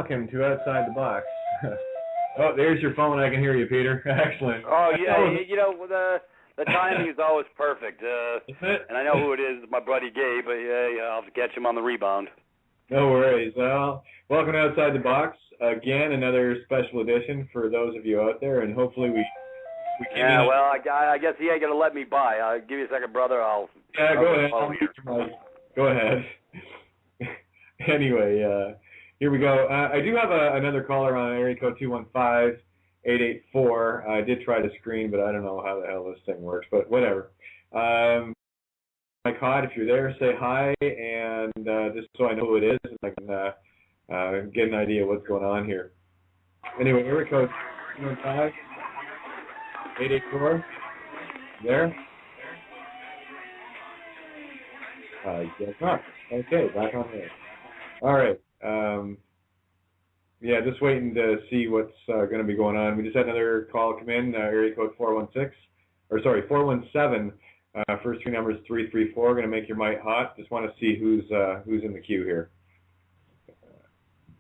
welcome to Outside the Box. Oh, there's your phone. I can hear you, Peter. Excellent. Oh, yeah. The timing is always perfect. And I know who it is. It's my buddy Gabe, but yeah, I'll have to catch him on the rebound. No worries. Well, welcome to Outside the Box. Again, another special edition for those of you out there, and hopefully we Yeah, well, I guess he ain't going to let me by. I'll give you a second, brother. Yeah, go ahead. Go ahead. Anyway, here we go. I do have another caller on area code 215-884. I did try to screen, but I don't know how the hell this thing works, but whatever. Mike Hott, if you're there, say hi, and just so I know who it is, and I can get an idea of what's going on here. Anyway, area code 215-884. There? Yes, not. Okay, back on there. All right. Yeah, just waiting to see what's going to be going on. We just had another call come in, area code 417. First three numbers 334. Going to make your mic hot. Just want to see who's in the queue here.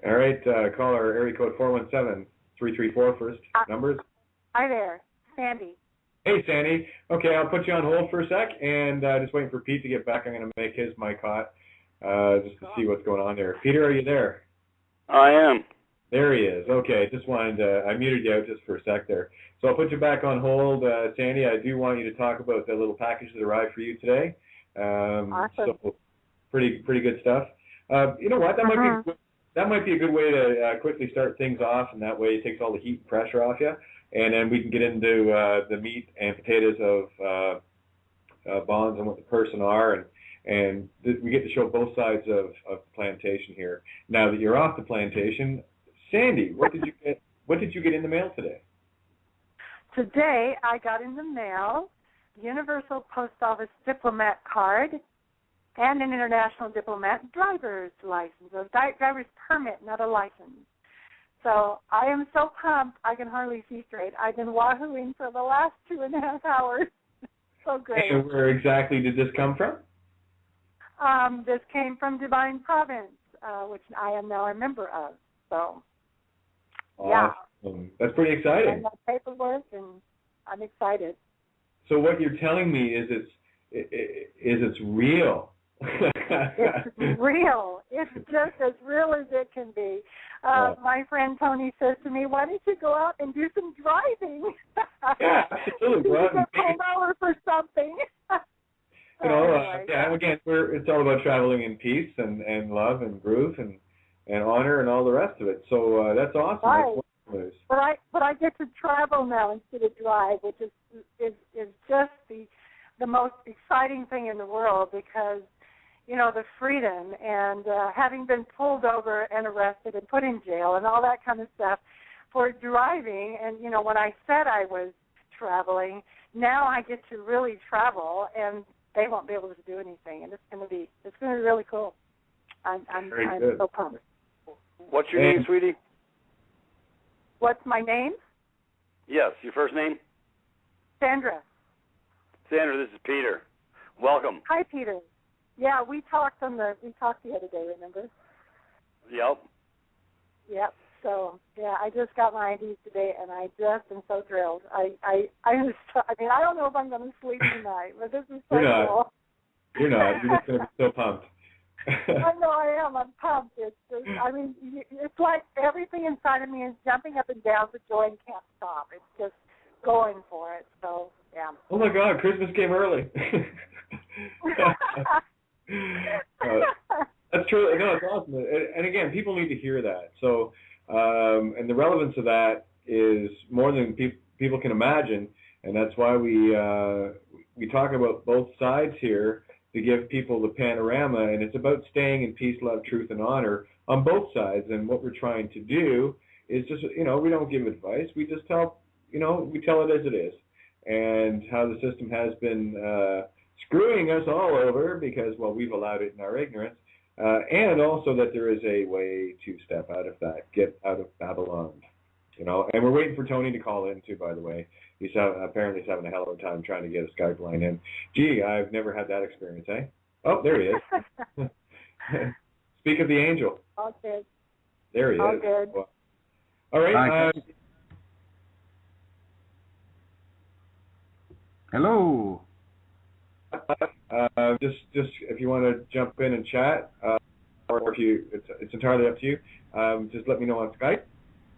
All right, caller, area code 417-334. First numbers. Hi there, Sandy. Hey, Sandy. Okay, I'll put you on hold for a sec, and just waiting for Pete to get back. I'm going to make his mic hot just to see what's going on there. Peter, are you there? I am. There he is. Okay, just wanted to, I muted you out just for a sec there. So I'll put you back on hold. Sandy, I do want you to talk about the little package that arrived for you today. Awesome. So pretty good stuff. You know what? That might be a good way to quickly start things off, and that way it takes all the heat and pressure off you. And then we can get into the meat and potatoes of bonds and what the person are, and we get to show both sides of the plantation here. Now that you're off the plantation, Sandy, what did you get in the mail today? Today I got in the mail Universal Post Office diplomat card and an international diplomat driver's license, a driver's permit, not a license. So I am so pumped I can hardly see straight. I've been wahooing for the last 2.5 hours. So great. And where exactly did this come from? This came from Divine Province, which I am now a member of. So, yeah. Awesome. That's pretty exciting. I got paperwork, and I'm excited. So what you're telling me is it's real. It's real. It's just as real as it can be. My friend Tony says to me, "Why don't you go out and do some driving?" Yeah, absolutely. You get pulled over for something. You know, yeah. Again, it's all about traveling in peace and love and groove and honor and all the rest of it. So that's awesome. Right. That's but I get to travel now instead of drive, which is just the most exciting thing in the world, because the freedom and having been pulled over and arrested and put in jail and all that kind of stuff for driving. And, when I said I was traveling, now I get to really travel, and they won't be able to do anything. And it's going to be really cool. I'm so pumped. What's your name, sweetie? What's my name? Yes, your first name? Sandra. Sandra, this is Peter. Welcome. Hi, Peter. Yeah, we talked the other day, remember? Yep. Yep. So, yeah, I just got my IDs today, and I just am so thrilled. I don't know if I'm going to sleep tonight, but this is so cool. You're not. You're just going to be so pumped. I know I am. I'm pumped. It's like everything inside of me is jumping up and down for joy and can't stop. It's just going for it. So, yeah. Oh, my God, Christmas came early. That's true. No, it's awesome. And again, people need to hear that. So, and the relevance of that is more than people can imagine, and that's why we talk about both sides here to give people the panorama. And it's about staying in peace, love, truth, and honor on both sides. And what we're trying to do is just, we don't give advice. We just tell, we tell it as it is, and how the system has been screwing us all over because, we've allowed it in our ignorance, and also that there is a way to step out of that, get out of Babylon, and we're waiting for Tony to call in too, by the way. He's apparently having a hell of a time trying to get a Skype line in. Gee, I've never had that experience, eh? Oh, there he is. Speak of the angel. Okay. There he All is. good. Well, all right. Hello. Just if you want to jump in and chat, or if you, it's entirely up to you. Just let me know on Skype,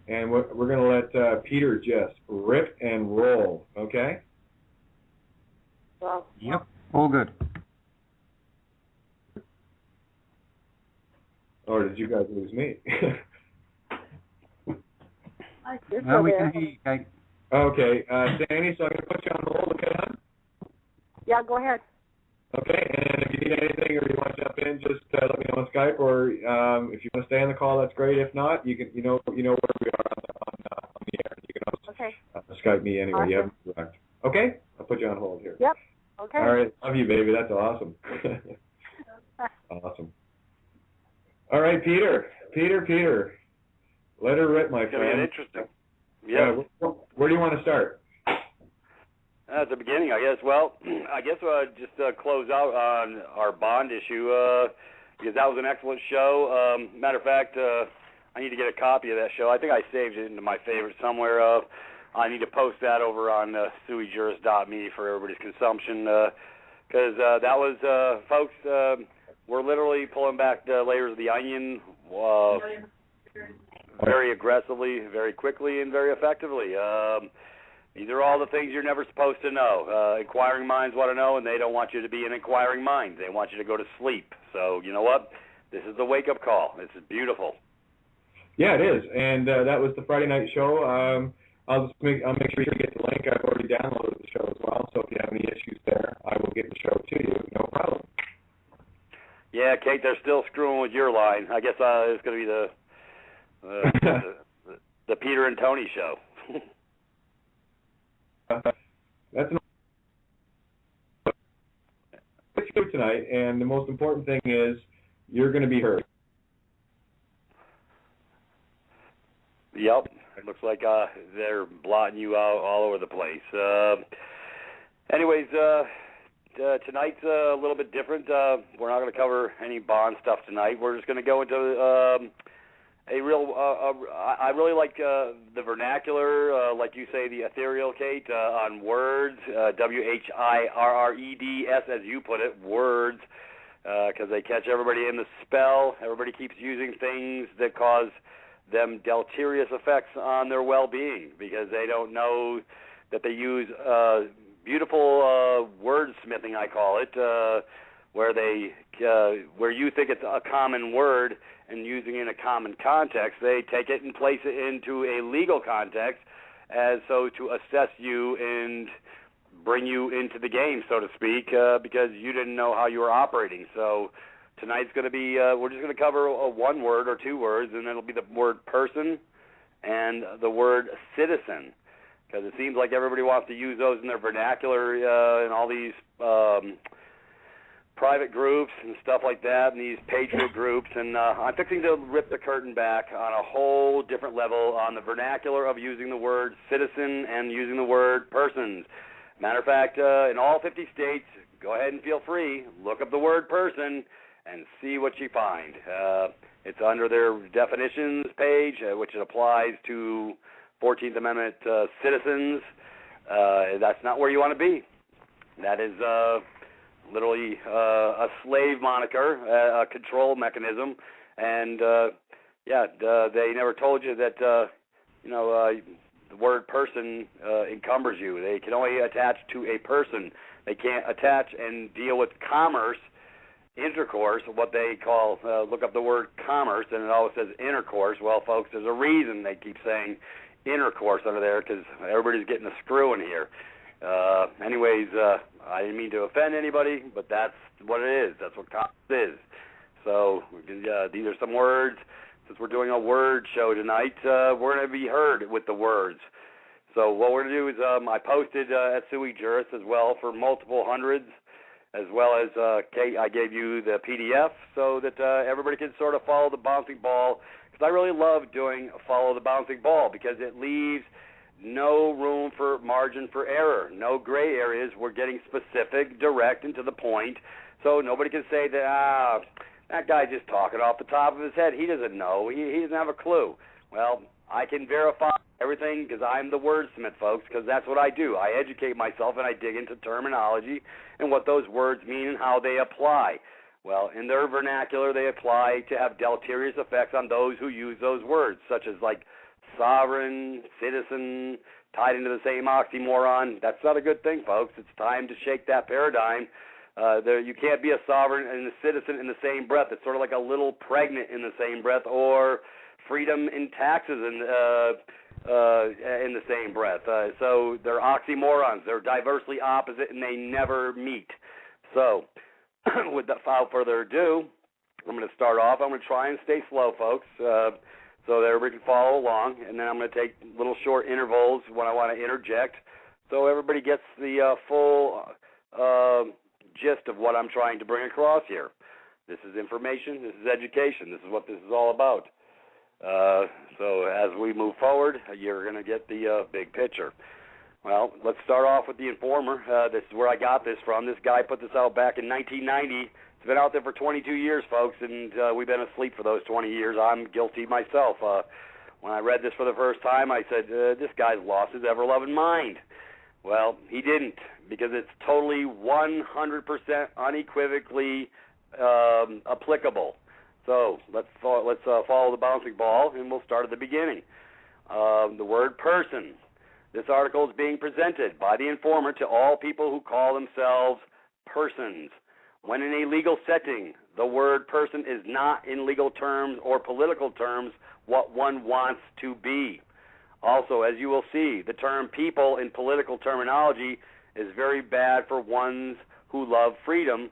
and we're going to let Peter just rip and roll. Okay. Well, Yep. All good. Or did you guys lose me? No, we can hear you, Kate. Okay, Danny, so I'm going to put you on hold, okay, hon? yeah, go ahead. Okay, and if you need anything or you want to jump in, just let me know on Skype, or if you want to stay on the call, that's great. If not, you can, you know where we are on the air. You can also Skype me anyway. Awesome. You have direct. Okay, I'll put you on hold here. Yep. Okay. All right, love you, baby. That's awesome. Awesome. All right, Peter, let her rip, my It's friend. going to get interesting. Yeah. Where do you want to start? At the beginning, I guess. Well, I guess just close out on our Bond issue because that was an excellent show. Matter of fact, I need to get a copy of that show. I think I saved it into my favorites somewhere. I need to post that over on suijuris.me for everybody's consumption because that was, folks, we're literally pulling back the layers of the onion very aggressively, very quickly, and very effectively. These are all the things you're never supposed to know. Inquiring minds want to know, and they don't want you to be an inquiring mind. They want you to go to sleep. So, you know what? This is the wake-up call. This is beautiful. Yeah, it is. And that was the Friday night show. I'll make sure you get the link. I've already downloaded the show as well. So if you have any issues there, I will get the show to you. No problem. Yeah, Kate, they're still screwing with your line. I guess it's going to be the Peter and Tony show. That's good tonight, and the most important thing is you're going to be heard. Yep, it looks like they're blotting you out all over the place. Anyways, tonight's a little bit different. We're not going to cover any Bond stuff tonight. We're just going to go into I really like the vernacular, like you say, the ethereal, Kate, on words, WHIRREDS, as you put it, words, because they catch everybody in the spell. Everybody keeps using things that cause them deleterious effects on their well-being because they don't know that they use beautiful wordsmithing, I call it, where you think it's a common word and using it in a common context, they take it and place it into a legal context as so to assess you and bring you into the game, so to speak, because you didn't know how you were operating. So tonight's going to be, we're just going to cover one word or two words, and it'll be the word person and the word citizen, because it seems like everybody wants to use those in their vernacular in all these private groups and stuff like that, and these patriot groups, and I'm fixing to rip the curtain back on a whole different level on the vernacular of using the word citizen and using the word persons. Matter of fact, in all 50 states, go ahead and feel free, look up the word person and see what you find. It's under their definitions page, which it applies to 14th Amendment citizens. That's not where you want to be. That is literally a slave moniker, a control mechanism, and they never told you that the word person encumbers you. They can only attach to a person. They can't attach and deal with commerce, intercourse, what they call, look up the word commerce, and it always says intercourse. Well, folks, there's a reason they keep saying intercourse under there, because everybody's getting a screw in here. Anyways, I didn't mean to offend anybody, but that's what it is. That's what commerce is. So these are some words. Since we're doing a word show tonight, we're going to be heard with the words. So what we're going to do is I posted at Sui Juris as well for multiple hundreds, as well as Kate, I gave you the PDF so that everybody can sort of follow the bouncing ball. Because I really love doing follow the bouncing ball because it leaves no room for margin for error, no gray areas. We're getting specific, direct, and to the point. So nobody can say that, that guy's just talking off the top of his head. He doesn't know. He doesn't have a clue. Well, I can verify everything because I'm the wordsmith, folks, because that's what I do. I educate myself and I dig into terminology and what those words mean and how they apply. Well, in their vernacular, they apply to have deleterious effects on those who use those words, such as like sovereign, citizen, tied into the same oxymoron. That's not a good thing, folks. It's time to shake that paradigm. You can't be a sovereign and a citizen in the same breath. It's sort of like a little pregnant in the same breath, or freedom in taxes in the same breath. So they're oxymorons. They're diversely opposite, and they never meet. So without further ado, I'm going to start off. I'm going to try and stay slow, folks, so that everybody can follow along, and then I'm going to take little short intervals when I want to interject so everybody gets the full gist of what I'm trying to bring across here. This is information. This is education. This is what this is all about. So as we move forward, you're going to get the big picture. Well, let's start off with the Informer. This is where I got this from. This guy put this out back in 1990. It's been out there for 22 years, folks, and we've been asleep for those 20 years. I'm guilty myself. When I read this for the first time, I said, this guy's lost his ever-loving mind. Well, he didn't, because it's totally 100% unequivocally applicable. So let's follow the bouncing ball, and we'll start at the beginning. The word person. This article is being presented by the Informer to all people who call themselves persons. When in a legal setting, the word person is not in legal terms or political terms what one wants to be. Also, as you will see, the term people in political terminology is very bad for ones who love freedom,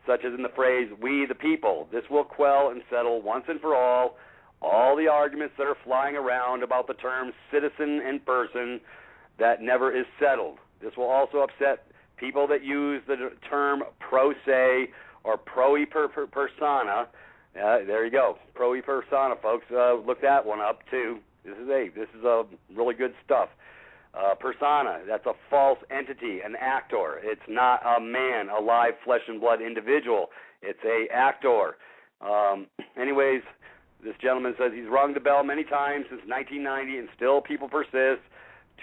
such as in the phrase, we the people. This will quell and settle once and for all the arguments that are flying around about the terms citizen and person that never is settled. This will also upset people that use the term pro se or pro persona. There you go, pro persona, folks. Look that one up too. This is really good stuff. Persona, that's a false entity, an actor. It's not a man, a live flesh and blood individual. It's a actor. Anyways, this gentleman says he's rung the bell many times since 1990, and still people persist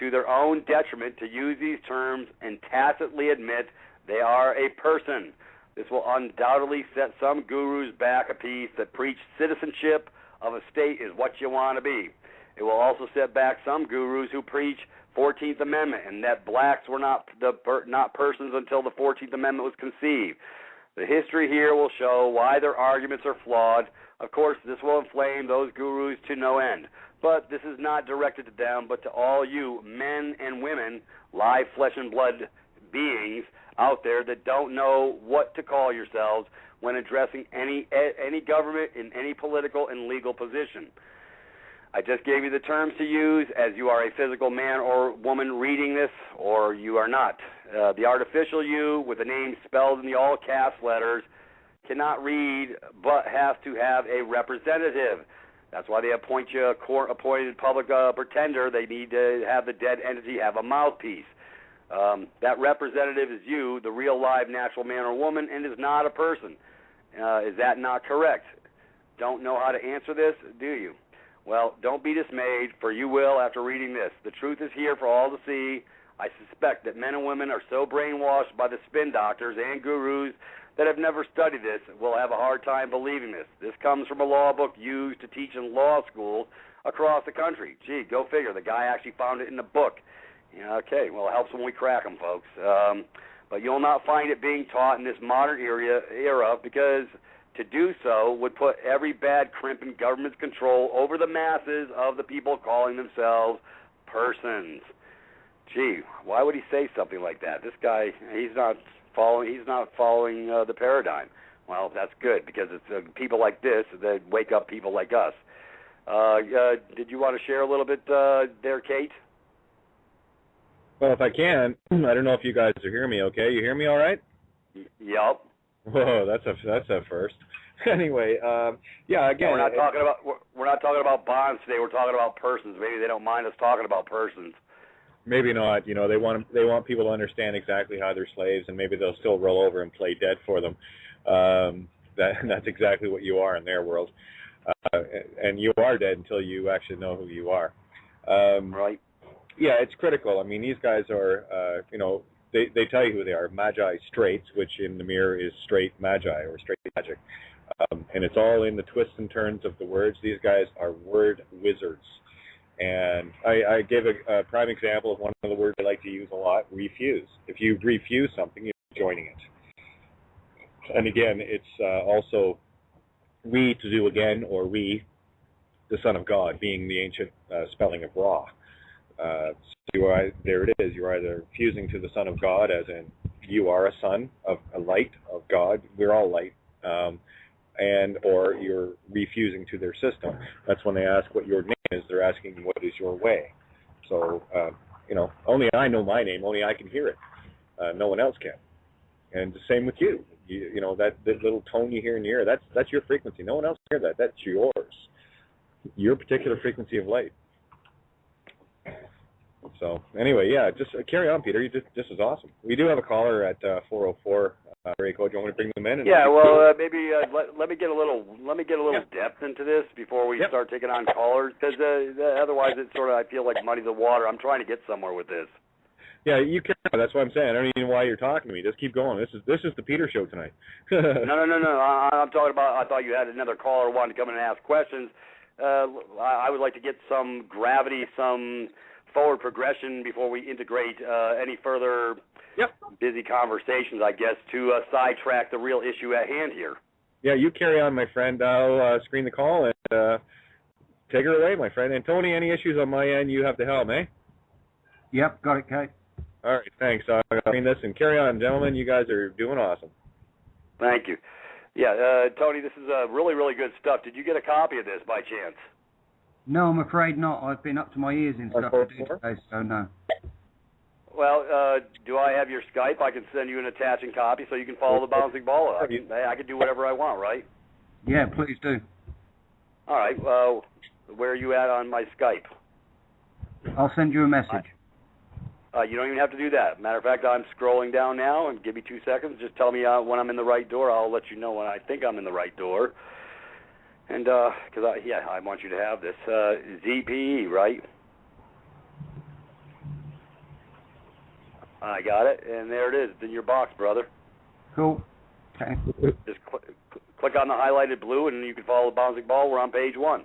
to their own detriment to use these terms and tacitly admit they are a person. This will undoubtedly set some gurus back a piece that preach citizenship of a state is what you want to be. It will also set back some gurus who preach 14th Amendment and that blacks were not persons until the 14th Amendment was conceived. The history here will show why their arguments are flawed. Of course, this will inflame those gurus to no end. But this is not directed to them, but to all you men and women, live flesh and blood beings out there that don't know what to call yourselves when addressing any government in any political and legal position. I just gave you the terms to use as you are a physical man or woman reading this, or you are not. The artificial you with the name spelled in the all caps letters cannot read but has to have a representative. That's why they appoint you a court-appointed public pretender. They need to have the dead entity have a mouthpiece. That representative is you, the real live natural man or woman, and is not a person. Is that not correct? Don't know how to answer this, do you? Well, don't be dismayed, for you will after reading this. The truth is here for all to see. I suspect that men and women are so brainwashed by the spin doctors and gurus that have never studied this will have a hard time believing this. This comes from a law book used to teach in law schools across the country. Gee, go figure. The guy actually found it in the book. Okay, well, it helps when we crack them, folks. But you'll not find it being taught in this modern era because to do so would put every bad crimp in government's control over the masses of the people calling themselves persons. Gee, why would he say something like that? This guy, he's not following the paradigm. Well, that's good because it's people like this that wake up people like us. Did you want to share a little bit there, Kate? Well, if I can, I don't know if you guys are hearing me okay. You hear me all right? Yep. Whoa, that's a first. Anyway, yeah, again, we're not talking about bonds today. We're talking about persons. Maybe they don't mind us talking about persons. Maybe not. You know, they want people to understand exactly how they're slaves, and maybe they'll still roll over and play dead for them. that's exactly what you are in their world. And you are dead until you actually know who you are. Right. Yeah, it's critical. I mean, these guys are, they tell you who they are. Magi straights, which in the mirror is straight magi or straight magic. And it's all in the twists and turns of the words. These guys are word wizards. And I gave a prime example of one of the words I like to use a lot, refuse. If you refuse something, you're joining it. And again, it's also we to do again, or we, the Son of God, being the ancient spelling of Ra. So there it is. You're either fusing to the Son of God, as in you are a son of a light of God. We're all light. And or you're refusing to their system. That's when they ask what your name is. They're asking what is your way. So only I know my name. Only I can hear it. No one else can. And the same with you. That little tone you hear in the ear. That's your frequency. No one else can hear that. That's yours. Your particular frequency of light. So anyway, yeah, just carry on, Peter. This is awesome. We do have a caller at 404. Ray code. Do you want me to bring them in? Yeah, well, maybe let me get a little depth into this before we Yep. start taking on callers, because otherwise it's sort of, I feel like muddy the water. I'm trying to get somewhere with this. Yeah, you can. That's what I'm saying. I don't even know why you're talking to me. Just keep going. This is the Peter show tonight. No. I'm talking about. I thought you had another caller wanting to come in and ask questions. I would like to get some gravity, some forward progression before we integrate any further busy conversations, I guess, to sidetrack the real issue at hand here. Yeah, you carry on, my friend. I'll screen the call and take her away, my friend. And Tony, any issues on my end, you have to help, eh? Yep, got it, Kate. All right, thanks. I'll screen this and carry on, gentlemen. You guys are doing awesome. Thank you. Yeah, Tony, this is really, really good stuff. Did you get a copy of this by chance? No, I'm afraid not. I've been up to my ears in stuff to do today, so no. Well, do I have your Skype? I can send you an attaching copy so you can follow the bouncing ball. I can do whatever I want, right? Yeah, please do. All right. Where are you at on my Skype? I'll send you a message. You don't even have to do that. Matter of fact, I'm scrolling down now, and give me 2 seconds. Just tell me when I'm in the right door. I'll let you know when I think I'm in the right door. And because I want you to have this ZPE, right? I got it, and there it is. It's in your box, brother. Cool. Okay. Just click on the highlighted blue, and you can follow the bouncing ball. We're on page 1.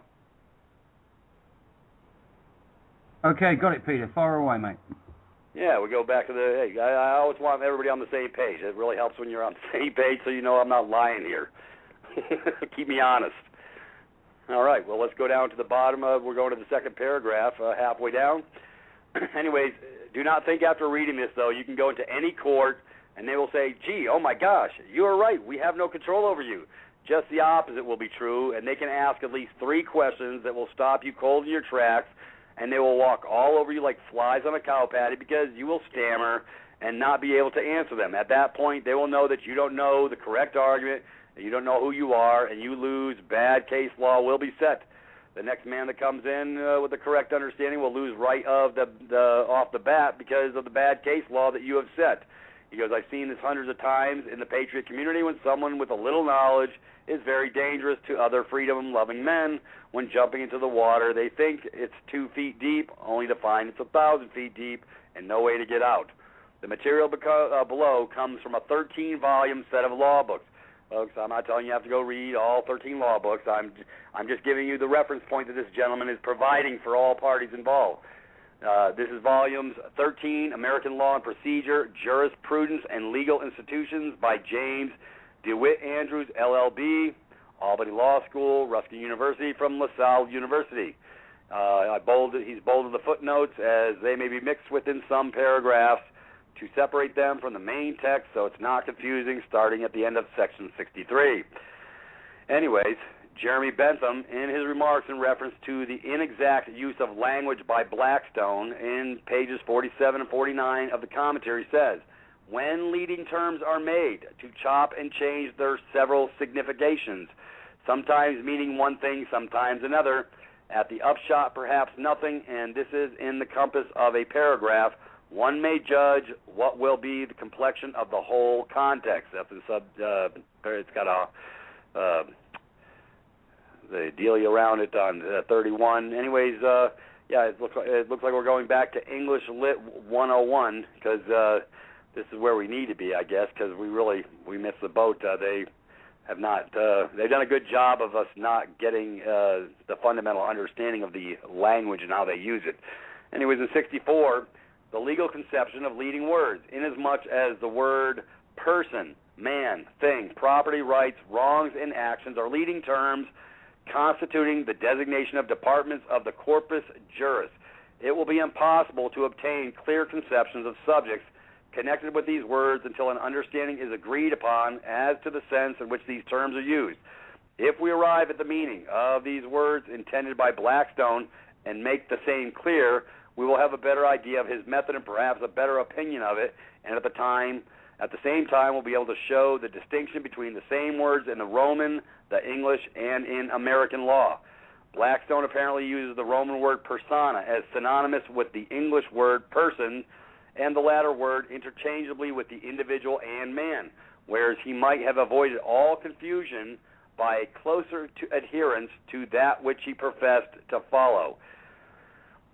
Okay, got it, Peter. Far away, mate. Yeah, we go back to I always want everybody on the same page. It really helps when you're on the same page, so you know I'm not lying here. Keep me honest. All right, well, let's go down to the bottom. We're going to the second paragraph, halfway down. Anyways, do not think after reading this, though, you can go into any court and they will say, gee, oh my gosh, you are right. We have no control over you. Just the opposite will be true, and they can ask at least 3 questions that will stop you cold in your tracks, and they will walk all over you like flies on a cow patty because you will stammer and not be able to answer them. At that point, they will know that you don't know the correct argument, that you don't know who you are, and you lose. Bad case law will be set. The next man that comes in with the correct understanding will lose right off the bat because of the bad case law that you have set. He goes, I've seen this hundreds of times in the Patriot community when someone with a little knowledge is very dangerous to other freedom-loving men. When jumping into the water, they think it's 2 feet deep, only to find it's 1,000 feet deep and no way to get out. The material below comes from a 13-volume set of law books. Folks, I'm not telling you have to go read all 13 law books. I'm just giving you the reference point that this gentleman is providing for all parties involved. This is volumes 13, American Law and Procedure, Jurisprudence and Legal Institutions by James DeWitt Andrews, LLB, Albany Law School, Ruskin University from LaSalle University. He's bolded the footnotes as they may be mixed within some paragraphs to separate them from the main text so it's not confusing, starting at the end of section 63. Anyways, Jeremy Bentham, in his remarks in reference to the inexact use of language by Blackstone in pages 47 and 49 of the commentary, says, when leading terms are made to chop and change their several significations, sometimes meaning one thing, sometimes another, at the upshot perhaps nothing, and this is in the compass of a paragraph, one may judge what will be the complexion of the whole context. That's it's got a the dealie around it on 31. Anyways, yeah, it looks like we're going back to English Lit 101 because this is where we need to be, I guess, because we missed the boat. They have not. They've done a good job of us not getting the fundamental understanding of the language and how they use it. Anyways, in 64, the legal conception of leading words, inasmuch as the word person, man, thing, property, rights, wrongs, and actions are leading terms constituting the designation of departments of the corpus juris. It will be impossible to obtain clear conceptions of subjects connected with these words until an understanding is agreed upon as to the sense in which these terms are used. If we arrive at the meaning of these words intended by Blackstone and make the same clear, we will have a better idea of his method and perhaps a better opinion of it, and at the same time we'll be able to show the distinction between the same words in the Roman, the English, and in American law. Blackstone apparently uses the Roman word persona as synonymous with the English word person, and the latter word interchangeably with the individual and man, whereas he might have avoided all confusion by a closer adherence to that which he professed to follow.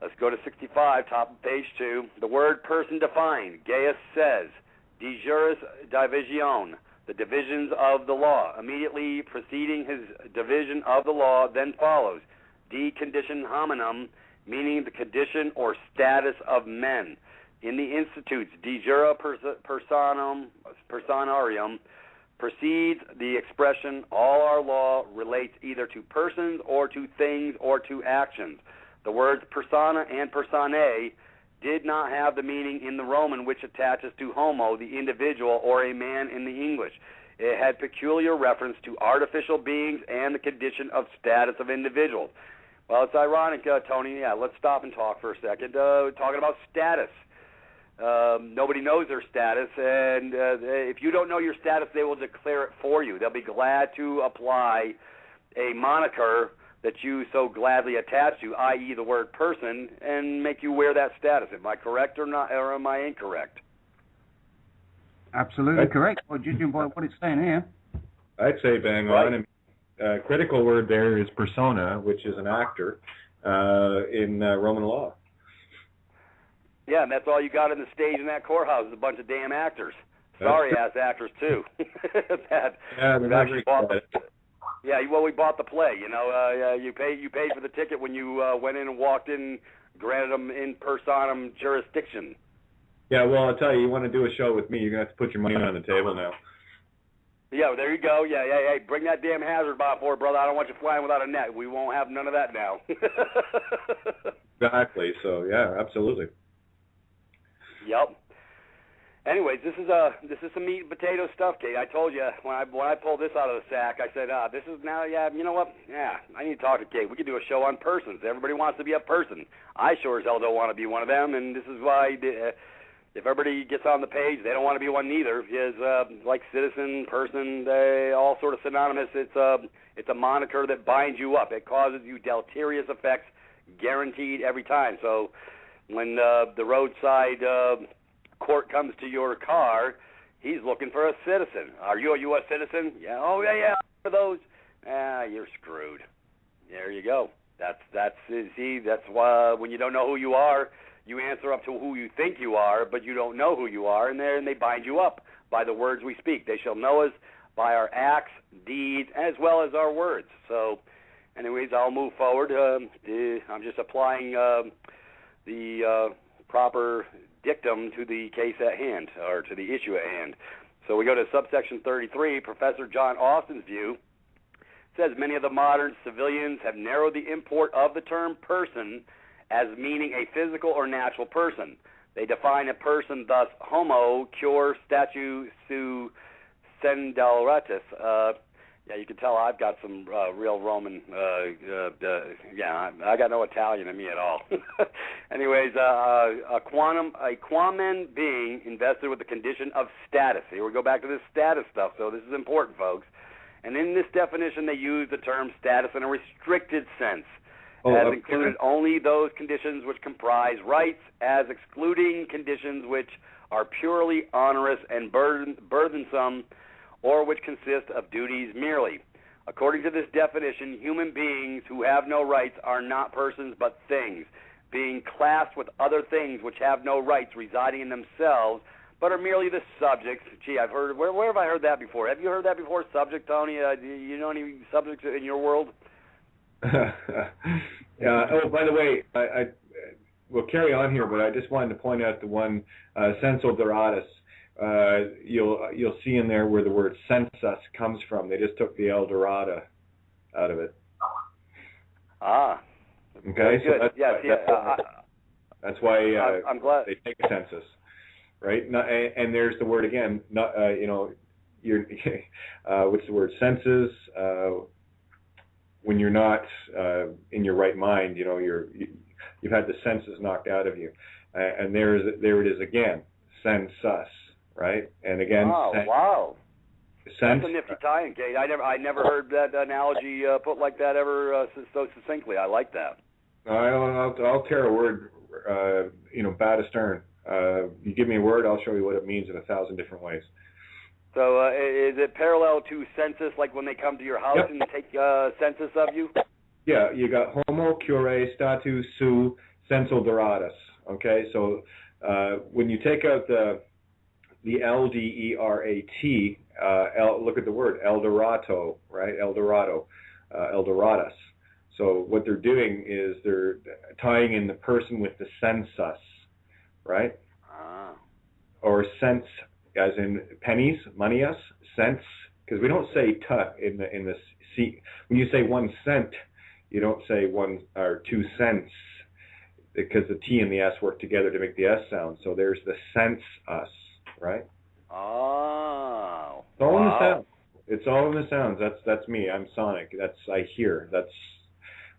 Let's go to 65, top of page 2. The word person defined. Gaius says, de juris divisione, the divisions of the law. Immediately preceding his division of the law then follows, de condition hominum, meaning the condition or status of men. In the Institutes, de jura personarium precedes the expression, all our law relates either to persons or to things or to actions. The words persona and personae did not have the meaning in the Roman which attaches to homo, the individual, or a man in the English. It had peculiar reference to artificial beings and the condition of status of individuals. Well, it's ironic, Tony. Yeah, let's stop and talk for a second. Talking about status. Nobody knows their status, and if you don't know your status, they will declare it for you. They'll be glad to apply a moniker that you so gladly attach to, i.e. the word person, and make you wear that status. Am I correct or not, or am I incorrect? Absolutely correct. Well, judging by what it's saying here. I'd say bang on. And critical word there is persona, which is an actor in Roman law. Yeah, and that's all you got on the stage in that courthouse is a bunch of damn actors. Sorry-ass actors, too. We bought the play. You know, you paid for the ticket when you went in and walked in, granted them in personam jurisdiction. Yeah, well, I'll tell you, you want to do a show with me, you're going to have to put your money on the table now. Yeah, there you go. Yeah, hey, bring that damn hazard bomb forward, brother. I don't want you flying without a net. We won't have none of that now. Exactly. So, yeah, absolutely. Yep. Anyways, this is some meat and potato stuff, Kate. I told you when I pulled this out of the sack, I said, this is now, yeah, you know what? Yeah, I need to talk to Kate. We could do a show on persons. Everybody wants to be a person. I sure as hell don't want to be one of them, and this is why if everybody gets on the page, they don't want to be one neither. Is like citizen, person, they all sort of synonymous. It's a moniker that binds you up. It causes you deleterious effects, guaranteed every time. So when the roadside court comes to your car, he's looking for a citizen. Are you a U.S. citizen? Yeah. Oh yeah. For those, you're screwed. There you go. That's why when you don't know who you are, you answer up to who you think you are, but you don't know who you are, and they bind you up by the words we speak. They shall know us by our acts, deeds, as well as our words. So, anyways, I'll move forward. I'm just applying the proper dictum to the case at hand, or to the issue at hand. So we go to subsection 33. Professor John Austin's view. It says many of the modern civilians have narrowed the import of the term person as meaning a physical or natural person. They define a person thus homo cur statu su sendalratus. Yeah, you can tell I've got some real Roman, I got no Italian in me at all. Anyways, a quamen being invested with the condition of status. Here we go back to this status stuff, so this is important, folks. And in this definition, they use the term status in a restricted sense, as included only those conditions which comprise rights, as excluding conditions which are purely onerous and burdensome, or which consist of duties merely. According to this definition, human beings who have no rights are not persons but things, being classed with other things which have no rights residing in themselves, but are merely the subjects. Gee, I've heard. Where have I heard that before? Have you heard that before? Subject, Tony. Do you know any subjects in your world? Oh, by the way, I we'll carry on here, but I just wanted to point out the one sensu doratus. You'll see in there where the word sensus comes from. They just took the El Dorado out of it. Ah. Okay. Good. So Yes. that's why I'm glad they take a census, right? And there's the word again. You're what's the word? Senses. When you're not in your right mind, you've had the senses knocked out of you, and there it is again. Sensus. Right, and again. Oh, wow! Sense. That's a nifty tie-in, Kate. I never heard that analogy put like that ever so succinctly. I like that. I'll tear a word, bad astern. You give me a word, I'll show you what it means in 1,000 different ways. So is it parallel to census, like when they come to your house and take census of you? Yeah, you got homo, cure, statu, su, sensu doratus. Okay, so when you take out the L-D-E-R-A-T, look at the word, El Dorado, right? El Dorado, El Doradas. So what they're doing is they're tying in the person with the sensus, right? Ah. Or sense, as in pennies, monius, cents, because we don't say in the C. When you say 1 cent, you don't say 1 or 2 cents, because the T and the S work together to make the S sound. So there's the sense us. Right? Oh. It's all in the sounds. It's all in the sounds. That's me. I'm sonic. I hear. That's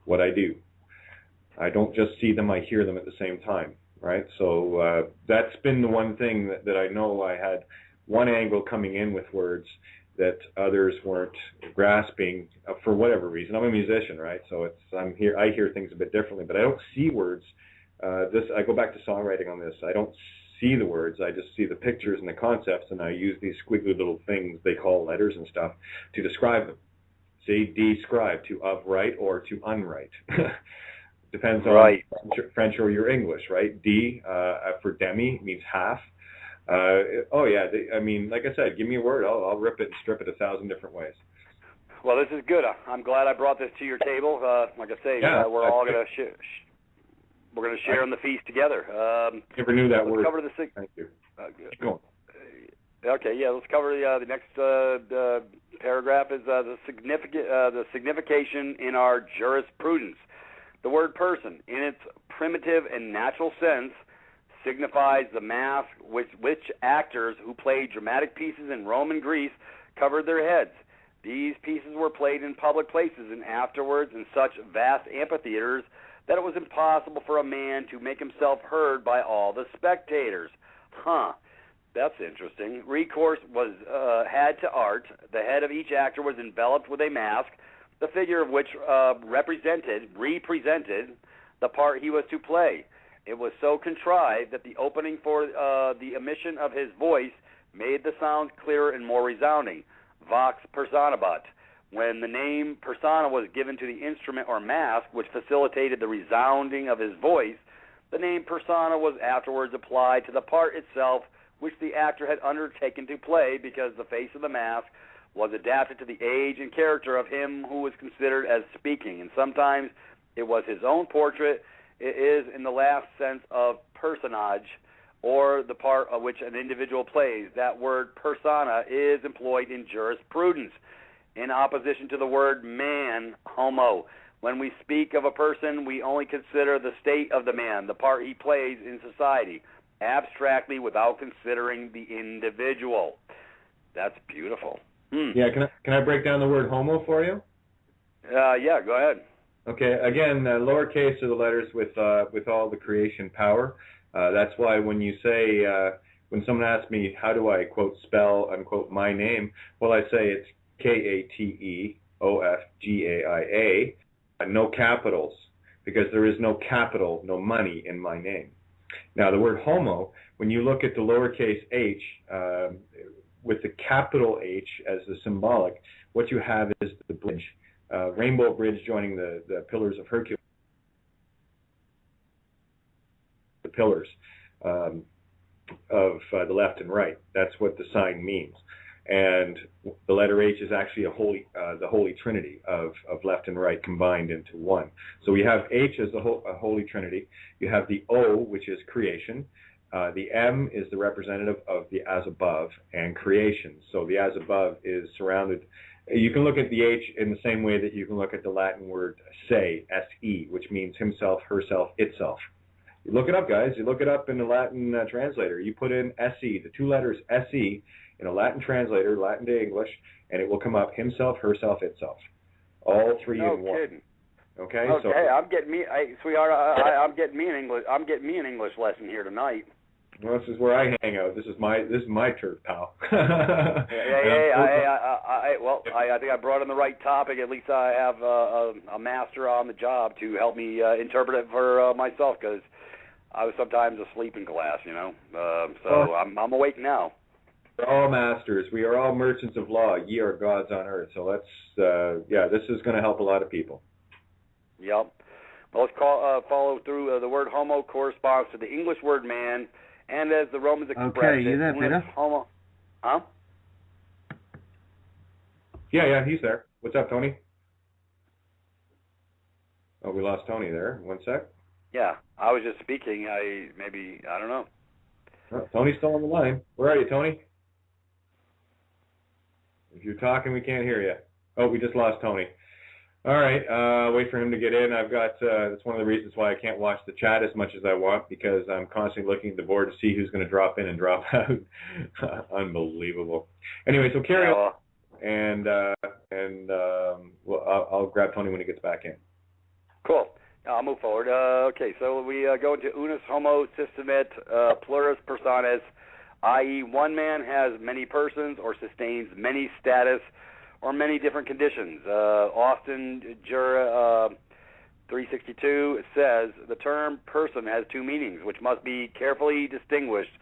what I do. I don't just see them, I hear them at the same time. Right? So that's been the one thing that I know I had one angle coming in with words that others weren't grasping for whatever reason. I'm a musician, right? So I hear things a bit differently, but I don't see words. I go back to songwriting on this. I don't see the words, I just see the pictures and the concepts, and I use these squiggly little things they call letters and stuff to describe them. See, describe, to of right or to unright. Depends on French or your English, right? D for demi means half. Like I said, give me a word, I'll rip it and strip it 1,000 different ways. Well, this is good. I'm glad I brought this to your table. Like I say, we're all going to We're going to share in the feast together. Never knew that word. Cover the Thank you. Keep going. Okay, let's cover the next paragraph is the signification in our jurisprudence. The word person, in its primitive and natural sense, signifies the mask which actors who played dramatic pieces in Rome and Greece covered their heads. These pieces were played in public places and afterwards in such vast amphitheaters that it was impossible for a man to make himself heard by all the spectators. That's interesting. Recourse was had to art. The head of each actor was enveloped with a mask, the figure of which represented the part he was to play. It was so contrived that the opening for the emission of his voice made the sounds clearer and more resounding. Vox personabat. When the name persona was given to the instrument or mask, which facilitated the resounding of his voice, the name persona was afterwards applied to the part itself, which the actor had undertaken to play, because the face of the mask was adapted to the age and character of him who was considered as speaking, and sometimes it was his own portrait. It is in the last sense of personage, or the part of which an individual plays. That word persona is employed in jurisprudence in opposition to the word man, homo. When we speak of a person, we only consider the state of the man, the part he plays in society, abstractly, without considering the individual. That's beautiful. Yeah, can I break down the word homo for you? Yeah, go ahead. Okay, again, lowercase are the letters with all the creation power. That's why when you say, when someone asks me, how do I, quote, spell, unquote, my name, well, I say it's Kateofgaia, no capitals, because there is no capital, no money in my name. Now, the word homo, when you look at the lowercase h, with the capital H as the symbolic, what you have is the bridge, rainbow bridge joining the pillars of Hercules. The pillars of the left and right. That's what the sign means. And the letter H is actually the Holy Trinity of left and right combined into one. So we have H as a Holy Trinity. You have the O, which is creation. The M is the representative of the as above and creation. So the as above is surrounded. You can look at the H in the same way that you can look at the Latin word se, S-E, which means himself, herself, itself. You look it up, guys. You look it up in the Latin translator. You put in S-E, the two letters S-E, in a Latin translator, Latin to English, and it will come up himself, herself, itself. All three in one. No kidding. Okay. Okay, So I'm getting me, sweetheart. I'm getting me an English. I'm getting me an English lesson here tonight. well, this is where I hang out. This is my turf, pal. I think I brought in the right topic. At least I have a master on the job to help me interpret it for myself, because I was sometimes asleep in class, you know. I'm awake now. We're all masters. We are all merchants of law. Ye are gods on earth. So this is going to help a lot of people. Yep. Well, let's follow through. The word homo corresponds to the English word man, and as the Romans expressed Okay, you there, Peter? Homo. Huh? Yeah, he's there. What's up, Tony? Oh, we lost Tony there. 1 sec. Yeah, I was just speaking. I don't know. Oh, Tony's still on the line. Where are you, Tony? If you're talking, we can't hear you. Oh, we just lost Tony. All right, wait for him to get in. I've got, that's one of the reasons why I can't watch the chat as much as I want, because I'm constantly looking at the board to see who's going to drop in and drop out. Unbelievable. Anyway, so carry on, and I'll grab Tony when he gets back in. Cool. I'll move forward. Okay, so we go into unus homo systemet plurus personas, i.e. one man has many persons or sustains many status or many different conditions. Austin Jura 362 says the term person has two meanings, which must be carefully distinguished.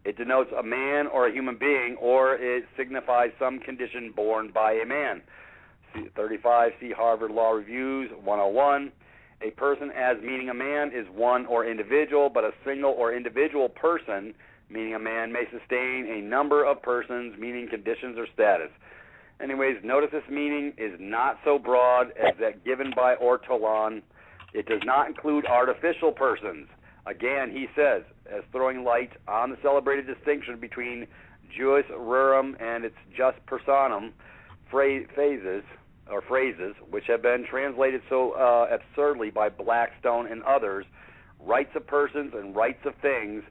It denotes a man or a human being, or it signifies some condition borne by a man. 35, see Harvard Law Reviews 101. A person as meaning a man is one or individual, but a single or individual person, meaning a man, may sustain a number of persons, meaning conditions or status. Anyways, notice this meaning is not so broad as that given by Ortolan. It does not include artificial persons. Again, he says, as throwing light on the celebrated distinction between jus rerum and its jus personam phrases, which have been translated so absurdly by Blackstone and others, rights of persons and rights of things.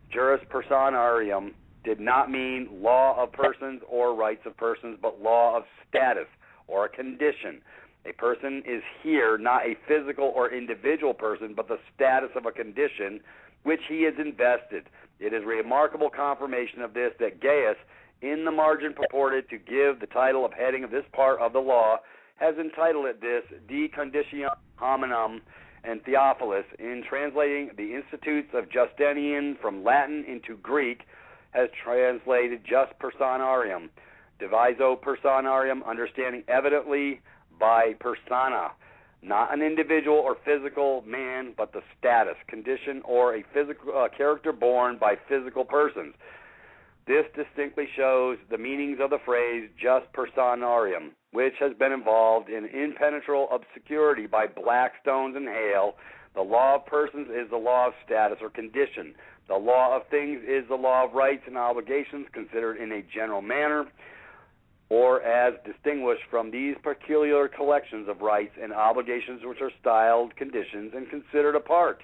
Juris personarium did not mean law of persons or rights of persons, but law of status or a condition. A person is here not a physical or individual person, but the status of a condition which he is invested. It is remarkable confirmation of this that Gaius, in the margin purported to give the title of heading of this part of the law, has entitled it this, De Conditio Hominum, and Theophilus, in translating the Institutes of Justinian from Latin into Greek, has translated Jus Personarium, Diviso Personarium, understanding evidently by persona, not an individual or physical man, but the status, condition, or a physical character borne by physical persons. This distinctly shows the meanings of the phrase Jus Personarium, which has been involved in impenetrable obscurity by Blackstones and Hale. The law of persons is the law of status or condition. The law of things is the law of rights and obligations considered in a general manner, or as distinguished from these peculiar collections of rights and obligations which are styled conditions and considered apart.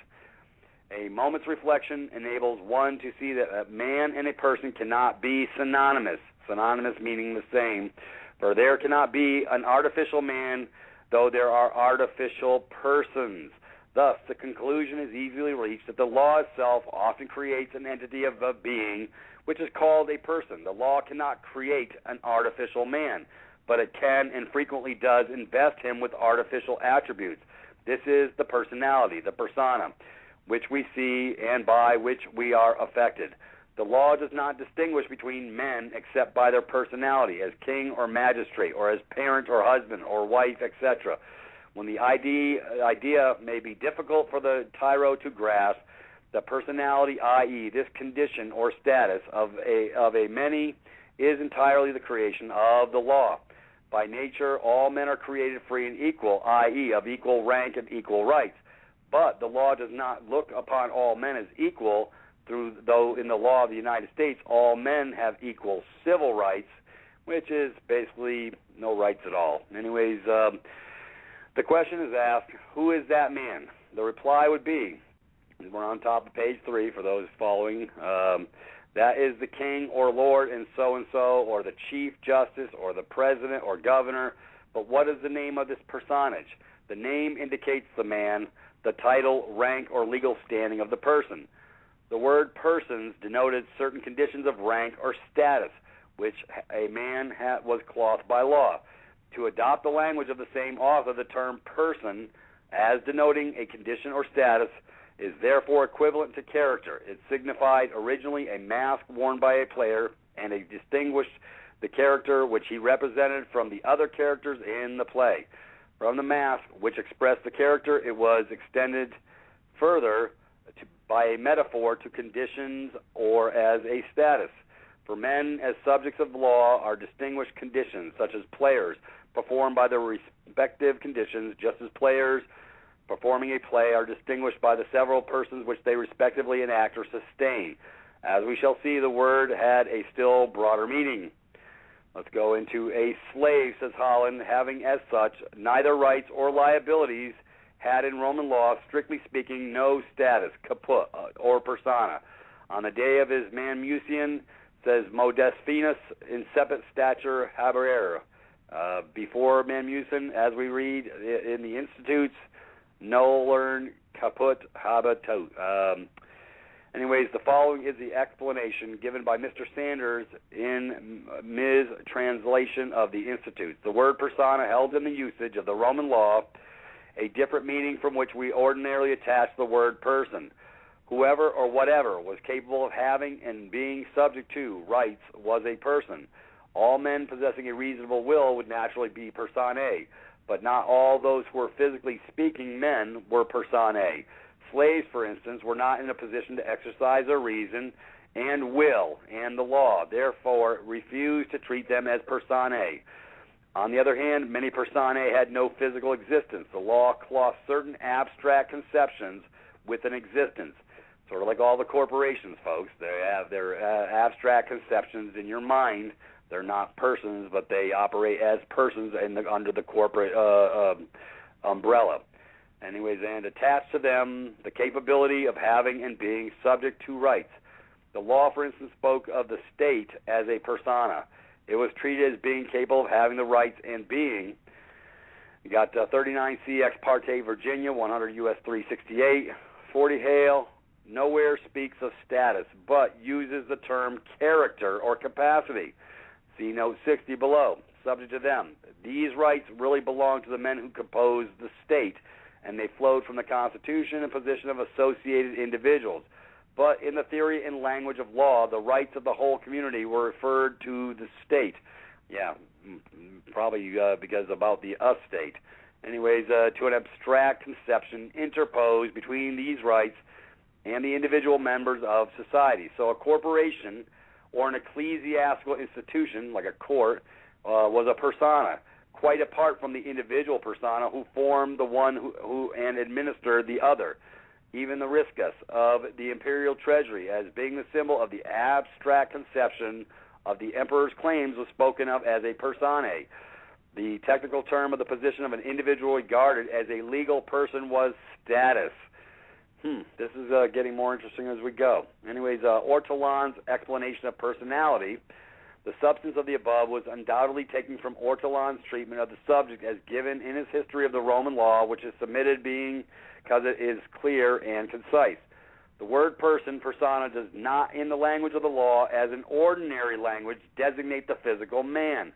A moment's reflection enables one to see that a man and a person cannot be synonymous, synonymous meaning the same, for there cannot be an artificial man, though there are artificial persons. Thus, the conclusion is easily reached that the law itself often creates an entity of a being, which is called a person. The law cannot create an artificial man, but it can and frequently does invest him with artificial attributes. This is the personality, the persona, which we see and by which we are affected. The law does not distinguish between men except by their personality, as king or magistrate, or as parent or husband or wife, etc. When the idea may be difficult for the tyro to grasp, the personality, i.e., this condition or status of a many, is entirely the creation of the law. By nature, all men are created free and equal, i.e., of equal rank and equal rights. But the law does not look upon all men as equal, though in the law of the United States, all men have equal civil rights, which is basically no rights at all. Anyways, the question is asked, who is that man? The reply would be, we're on top of page 3 for those following, that is the king or lord and so, or the chief justice or the president or governor. But what is the name of this personage? The name indicates the man, the title, rank, or legal standing of the person. The word persons denoted certain conditions of rank or status, which a man was clothed by law. To adopt the language of the same author, the term person, as denoting a condition or status, is therefore equivalent to character. It signified originally a mask worn by a player, and it distinguished the character which he represented from the other characters in the play. From the mask, which expressed the character, it was extended further by a metaphor to conditions or as a status. For men, as subjects of law, are distinguished conditions, such as players, performed by their respective conditions, just as players performing a play are distinguished by the several persons which they respectively enact or sustain. As we shall see, the word had a still broader meaning. Let's go into a slave, says Holland, having as such neither rights or liabilities, had in Roman law, strictly speaking, no status, caput, or persona. On the day of his manumission, says Modestinus, incepit stature haberer. Before manumission, as we read in the Institutes, Nollern caput habitat. Anyways, the following is the explanation given by Mr. Sanders in Ms. Translation of the Institutes. The word persona held in the usage of the Roman law a different meaning from which we ordinarily attach the word person. Whoever or whatever was capable of having and being subject to rights was a person. All men possessing a reasonable will would naturally be personae, but not all those who were physically speaking men were personae. Slaves, for instance, were not in a position to exercise their reason and will and the law, therefore refused to treat them as personae. On the other hand, many personae had no physical existence. The law clothed certain abstract conceptions with an existence. Sort of like all the corporations, folks. They have their abstract conceptions in your mind. They're not persons, but they operate as persons under the corporate umbrella. Anyways, and attached to them the capability of having and being subject to rights. The law, for instance, spoke of the state as a persona. It was treated as being capable of having the rights and being. You got 39C Ex parte Virginia, 100 U.S. 368. 40 Hale nowhere speaks of status, but uses the term character or capacity. See note 60 below. Subject to them. These rights really belong to the men who composed the state, and they flowed from the Constitution and position of associated individuals. But in the theory and language of law, the rights of the whole community were referred to the state. Yeah, probably because about the us state. Anyways, to an abstract conception interposed between these rights and the individual members of society. So a corporation or an ecclesiastical institution, like a court, was a persona, quite apart from the individual persona who formed the one who and administered the other. Even the riscus of the imperial treasury, as being the symbol of the abstract conception of the emperor's claims, was spoken of as a personae. The technical term of the position of an individual regarded as a legal person was status. This is getting more interesting as we go. Anyways, Ortolan's explanation of personality, the substance of the above was undoubtedly taken from Ortolan's treatment of the subject as given in his history of the Roman law, which is submitted being because it is clear and concise. The word person, persona, does not, in the language of the law, as an ordinary language, designate the physical man.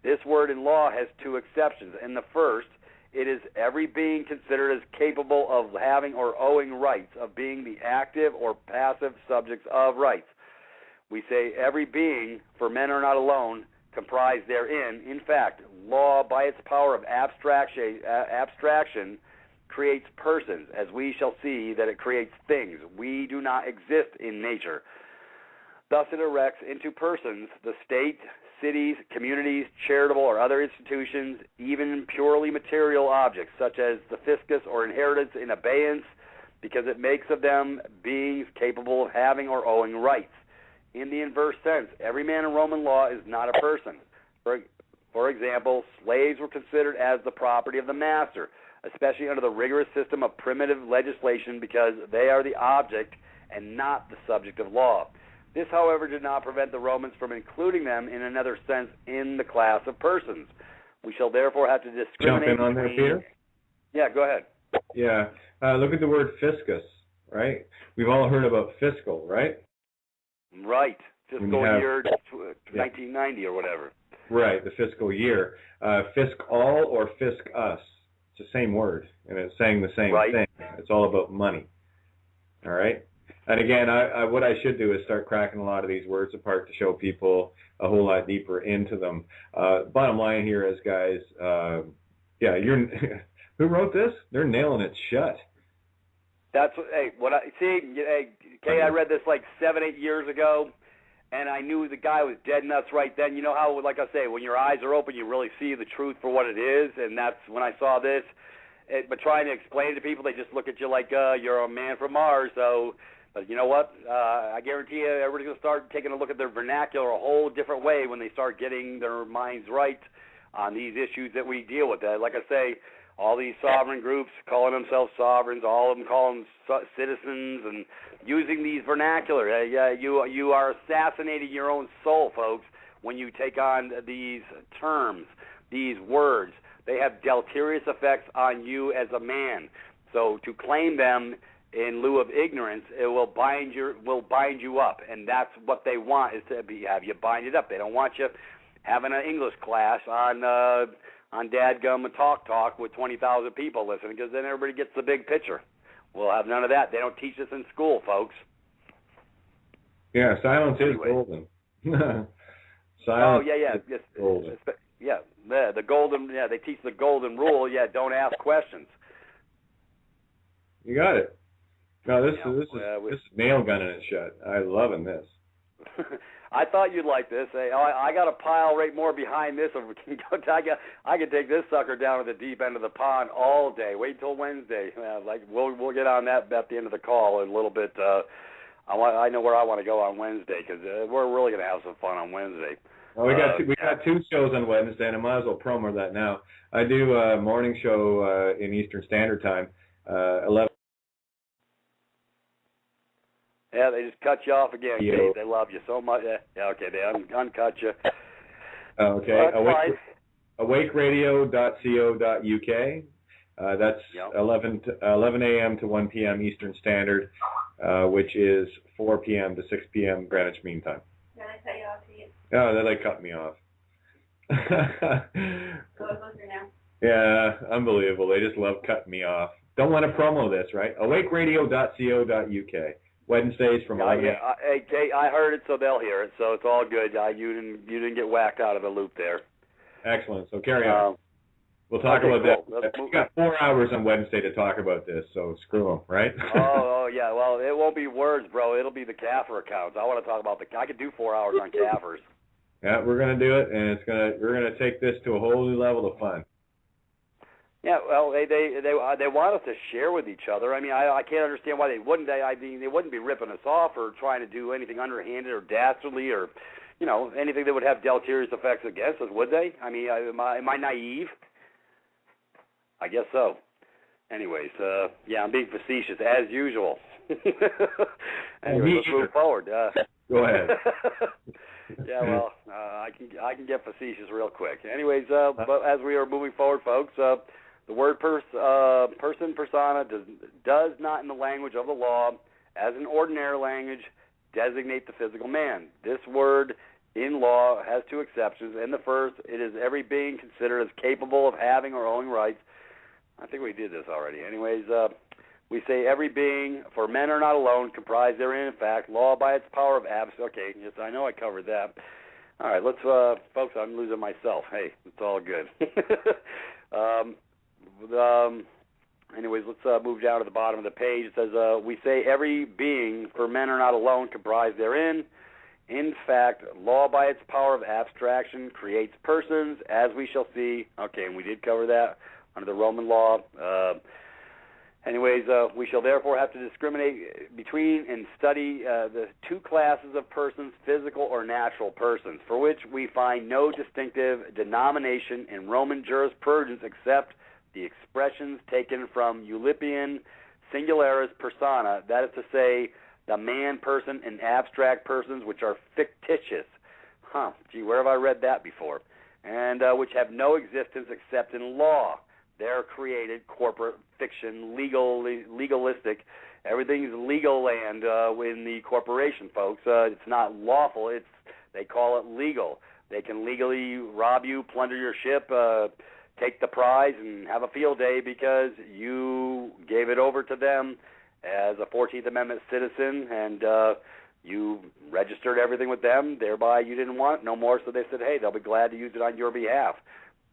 This word in law has two exceptions. In the first, it is every being considered as capable of having or owing rights, of being the active or passive subjects of rights. we say every being, for men are not alone, comprised therein. In fact, law, by its power of abstraction, creates persons, as we shall see that it creates things. We do not exist in nature. Thus it erects into persons the state, cities, communities, charitable or other institutions, even purely material objects, such as the fiscus or inheritance in abeyance, because it makes of them beings capable of having or owing rights. In the inverse sense, every man in Roman law is not a person. For example, slaves were considered as the property of the master, especially under the rigorous system of primitive legislation, because they are the object and not the subject of law. This, however, did not prevent the Romans from including them in another sense in the class of persons. We shall therefore have to discriminate. Jump in on there, Peter? Yeah, go ahead. Yeah. Look at the word fiscus, right? We've all heard about fiscal, right? Right. Fiscal year 1990 or whatever. Right, the fiscal year. Fisc all or fisc us. It's the same word, and it's saying the same thing. It's all about money. All right? And again, what I should do is start cracking a lot of these words apart to show people a whole lot deeper into them. Bottom line here is, guys, who wrote this? They're nailing it shut. That's what I see. Kay, I read this like 7-8 years ago, and I knew the guy was dead nuts right then. You know how, like I say, when your eyes are open, you really see the truth for what it is, and that's when I saw this. But trying to explain it to people, they just look at you like you're a man from Mars. So, but you know what? I guarantee you, everybody's going to start taking a look at their vernacular a whole different way when they start getting their minds right on these issues that we deal with. Like I say, all these sovereign groups calling themselves sovereigns, all of them calling them citizens, and using these vernacular. You are assassinating your own soul, folks, when you take on these terms, these words. They have deleterious effects on you as a man. So to claim them in lieu of ignorance, it will bind you up, and that's what they want, is to have you binded up. They don't want you having an English class on Dadgum and Talk with 20,000 people listening, because then everybody gets the big picture. We'll have none of that. They don't teach this in school, folks. Yeah, silence is golden. Silence is golden. The golden. Yeah, they teach the golden rule. Yeah, don't ask questions. You got it. No, this is nail gunning it shut. I'm loving this. I thought you'd like this. I got a pile right more behind this. I can take this sucker down at the deep end of the pond all day. Wait till Wednesday. We'll get on that at the end of the call in a little bit. I know where I want to go on Wednesday, because we're really going to have some fun on Wednesday. Well, we got 2 shows on Wednesday, and I might as well promo that now. I do a morning show in Eastern Standard Time, 11. Yeah, they just cut you off again, Kate. They love you so much. Yeah, okay, they uncut you. Okay. awakeradio.co.uk. That's 11 a.m. to 1 p.m. Eastern Standard, which is 4 p.m. to 6 p.m. Greenwich Mean Time. Did I cut you off to you? Oh, they cut me off. Go closer now. Yeah, unbelievable. They just love cutting me off. Don't want to promo this, right? awakeradio.co.uk. Wednesdays from 11 a.m. Hey, Kate, I heard it, so they'll hear it. So it's all good. You didn't get whacked out of the loop there. Excellent. So carry on. We'll talk about that. We've got 4 hours on Wednesday to talk about this, so screw them, right? oh, yeah. Well, it won't be words, bro. It'll be the CAFR accounts. I want to talk about I could do 4 hours on CAFRs. Yeah, we're gonna do it, and we're gonna take this to a whole new level of fun. Yeah, well, they want us to share with each other. I mean, I can't understand why they wouldn't. They wouldn't be ripping us off or trying to do anything underhanded or dastardly or, anything that would have deleterious effects against us, would they? I mean, am I naive? I guess so. Anyways, I'm being facetious as usual. Anyway, let's move forward. Go ahead. Yeah, well, I can get facetious real quick. Anyways, but as we are moving forward, folks, the word person, persona, does not in the language of the law, as an ordinary language, designate the physical man. This word in law has 2 exceptions. In the first, it is every being considered as capable of having or owning rights. I think we did this already. Anyways, We say every being, for men are not alone, comprised therein, in fact, law by its power of absolute. Okay, yes, I know I covered that. All right, let's, folks, I'm losing myself. Hey, it's all good. Anyways, let's move down to the bottom of the page. It says, we say every being, for men are not alone, comprised therein. In fact, law by its power of abstraction creates persons, as we shall see. Okay, and we did cover that under the Roman law. We shall therefore have to discriminate between and study the two classes of persons, physical or natural persons, for which we find no distinctive denomination in Roman jurisprudence except the expressions taken from Eulipian singularis persona, that is to say, the man person and abstract persons, which are fictitious. Gee, where have I read that before? And which have no existence except in law. They're created, corporate fiction, legalistic. Everything's legal land in the corporation, folks. It's not lawful. They call it legal. They can legally rob you, plunder your ship, take the prize, and have a field day because you gave it over to them as a 14th Amendment citizen, and you registered everything with them. Thereby, you didn't want it no more, so they said, hey, they'll be glad to use it on your behalf.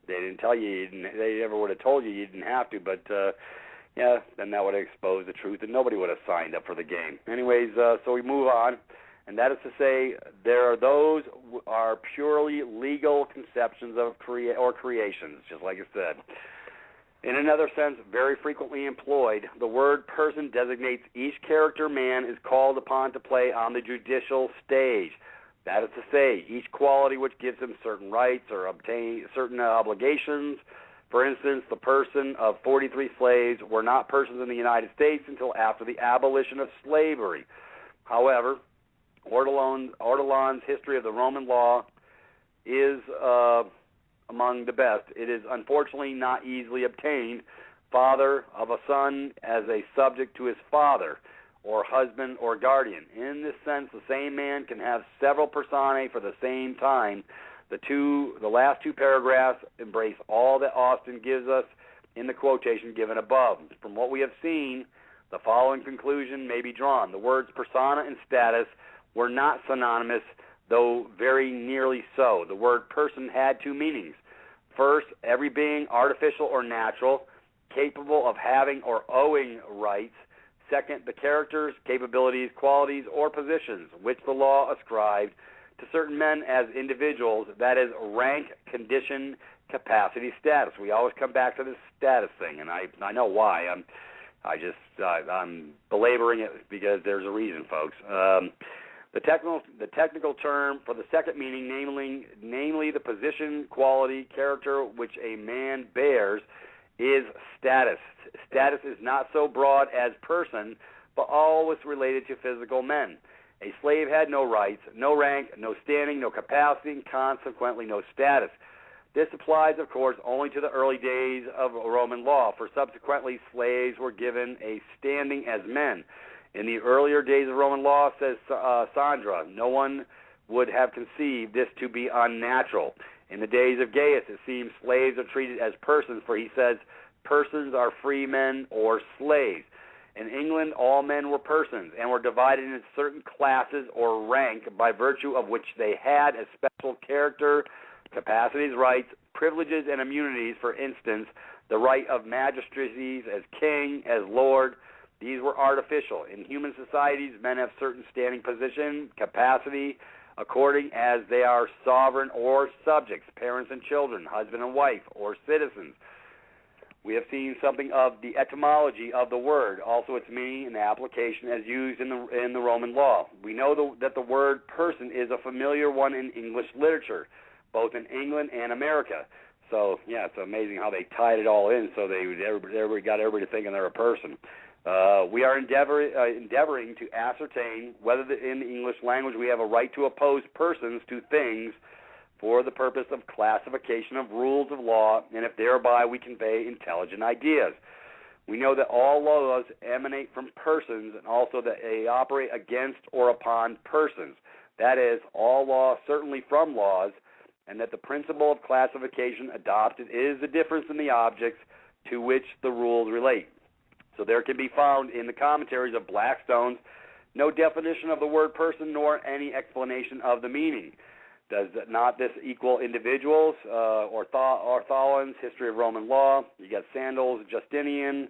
They didn't tell you, they never would have told you you didn't have to, but then that would have exposed the truth, and nobody would have signed up for the game. Anyways, so we move on, and that is to say, there are those who are purely legal conceptions of creations, just like it said. In another sense, very frequently employed, the word person designates each character man is called upon to play on the judicial stage. That is to say, each quality which gives him certain rights or obtain certain obligations. For instance, the person of 43 slaves were not persons in the United States until after the abolition of slavery. However, Ortolan's history of the Roman law is among the best. It is unfortunately not easily obtained. Father of a son as a subject to his father, or husband or guardian. In this sense, the same man can have several personae for the same time. The last two paragraphs embrace all that Austin gives us in the quotation given above. From what we have seen, the following conclusion may be drawn. The words persona and status were not synonymous, though very nearly so. The word person had two meanings. First, every being, artificial or natural, capable of having or owing rights. Second, the characters, capabilities, qualities, or positions which the law ascribed to certain men as individuals, that is, rank, condition, capacity, status. We always come back to this status thing, and I know why. I'm belaboring it because there's a reason, folks. The technical term for the second meaning, namely the position, quality, character which a man bears, is status. Status is not so broad as person, but always related to physical men. A slave had no rights, no rank, no standing, no capacity, and consequently no status. This applies, of course, only to the early days of Roman law, for subsequently slaves were given a standing as men. In the earlier days of Roman law, says Sandra, no one would have conceived this to be unnatural. In the days of Gaius, it seems slaves are treated as persons, for he says persons are free men or slaves. In England, all men were persons and were divided into certain classes or rank by virtue of which they had a special character, capacities, rights, privileges, and immunities. For instance, the right of magistracies as king, as lord. These were artificial. In human societies, men have certain standing position, capacity, according as they are sovereign or subjects, parents and children, husband and wife, or citizens. We have seen something of the etymology of the word, also its meaning and application as used in the Roman law. We know that the word person is a familiar one in English literature, both in England and America. So, yeah, it's amazing how they tied it all in so everybody got everybody thinking they're a person. We are endeavoring to ascertain whether in the English language we have a right to oppose persons to things for the purpose of classification of rules of law, and if thereby we convey intelligent ideas. We know that all laws emanate from persons and also that they operate against or upon persons. That is, all law certainly from laws, and that the principle of classification adopted is the difference in the objects to which the rules relate. So there can be found in the commentaries of Blackstone's no definition of the word person nor any explanation of the meaning. Does not this equal individuals? Ortholans, History of Roman Law. You got Sandals, Justinian,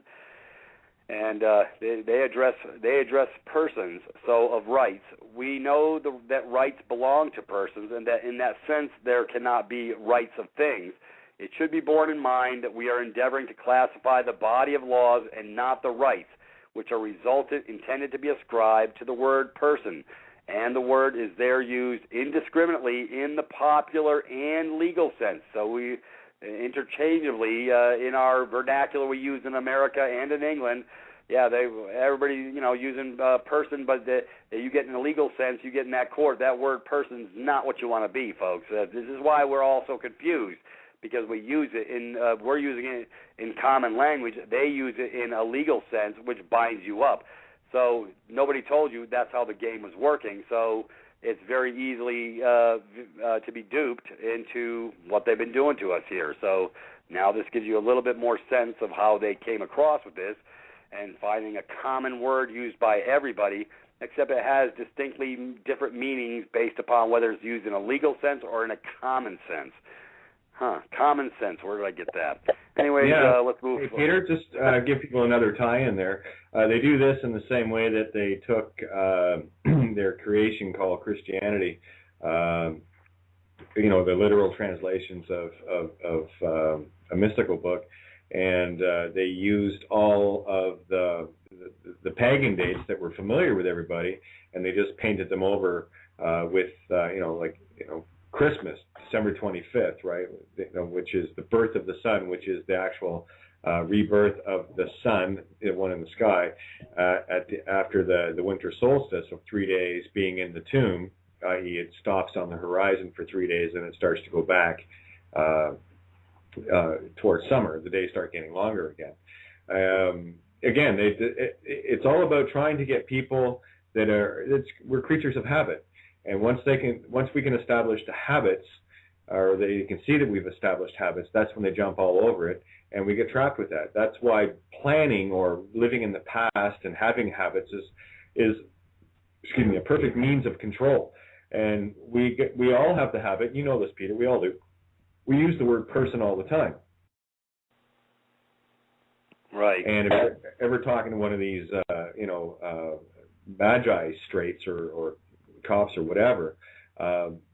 and they address persons. So of rights, we know that rights belong to persons, and that in that sense there cannot be rights of things. It should be borne in mind that we are endeavoring to classify the body of laws and not the rights, which are intended to be ascribed to the word person, and the word is there used indiscriminately in the popular and legal sense. So we interchangeably in our vernacular we use in America and in England. Yeah, everybody using person, but you get in a legal sense, you get in that court. That word person is not what you want to be, folks. This is why we're all so confused, because we use it we're using it in common language. They use it in a legal sense, which binds you up. So nobody told you that's how the game was working. So it's very easily to be duped into what they've been doing to us here. So now this gives you a little bit more sense of how they came across with this and finding a common word used by everybody, except it has distinctly different meanings based upon whether it's used in a legal sense or in a common sense. Common sense. Where did I get that? Anyways, let's move. Hey, Peter, just give people another tie-in there. They do this in the same way that they took their creation called Christianity, the literal translations of a mystical book, and they used all of the pagan dates that were familiar with everybody, and they just painted them over with, Christmas, December 25th, right, which is the birth of the sun, which is the actual rebirth of the sun, the one in the sky, after the winter solstice of 3 days being in the tomb, i.e. it stops on the horizon for 3 days and it starts to go back towards summer. The days start getting longer again. Again, it's all about trying to get people we're creatures of habit. And once we can establish the habits, or they can see that we've established habits, that's when they jump all over it, and we get trapped with that. That's why planning or living in the past and having habits is a perfect means of control. And we all have the habit. You know this, Peter. We all do. We use the word person all the time. Right. And if you're ever talking to one of these, magi straights or cops or whatever,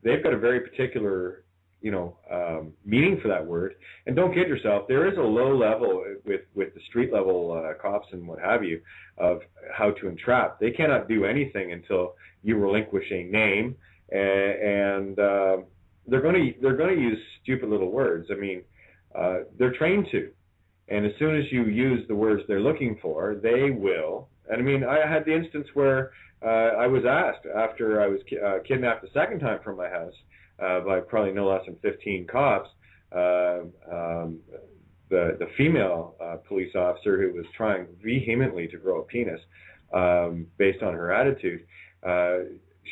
they've got a very particular, meaning for that word. And don't kid yourself, there is a low level with the street level cops and what have you of how to entrap. They cannot do anything until you relinquish a name, and they're going to use stupid little words. I mean, they're trained to. And as soon as you use the words they're looking for, they will. And I mean, I had the instance where I was asked after I was kidnapped the second time from my house by probably no less than 15 cops. The female police officer who was trying vehemently to grow a penis based on her attitude,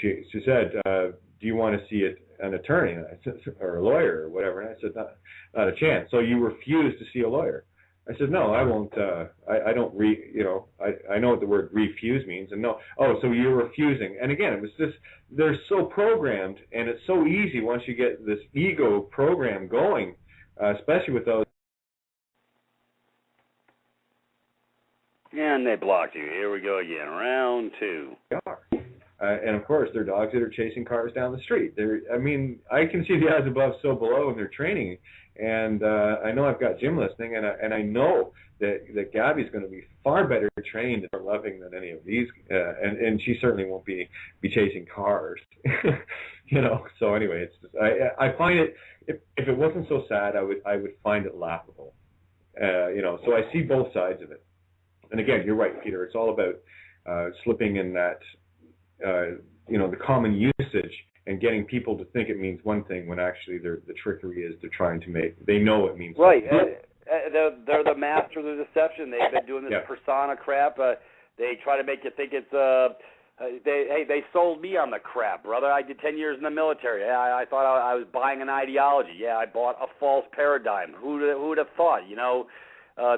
she said, "Do you want to see an attorney or a lawyer or whatever?" And I said, "Not a chance." "So you refuse to see a lawyer?" I said, "No, I won't. I don't I know what the word refuse means, and no. Oh, so you're refusing?" And again, it was just they're so programmed, and it's so easy once you get this ego program going, especially with those. And they blocked you. Here we go again, round two. And of course, they're dogs that are chasing cars down the street. I can see the eyes above, so below in their training. And I know I've got Jim listening, and I know that Gabby's going to be far better trained and loving than any of these, and she certainly won't be chasing cars, So anyway, it's just, I find it if it wasn't so sad, I would find it laughable, So I see both sides of it. And again, you're right, Peter. It's all about slipping in that, the common usage. And getting people to think it means one thing when actually the trickery is they're trying to they know it means right. They're the masters of deception. They've been doing this persona crap. They try to make you think it's they sold me on the crap, brother. I did 10 years in the military. I thought I was buying an ideology. I bought a false paradigm. Who would have thought?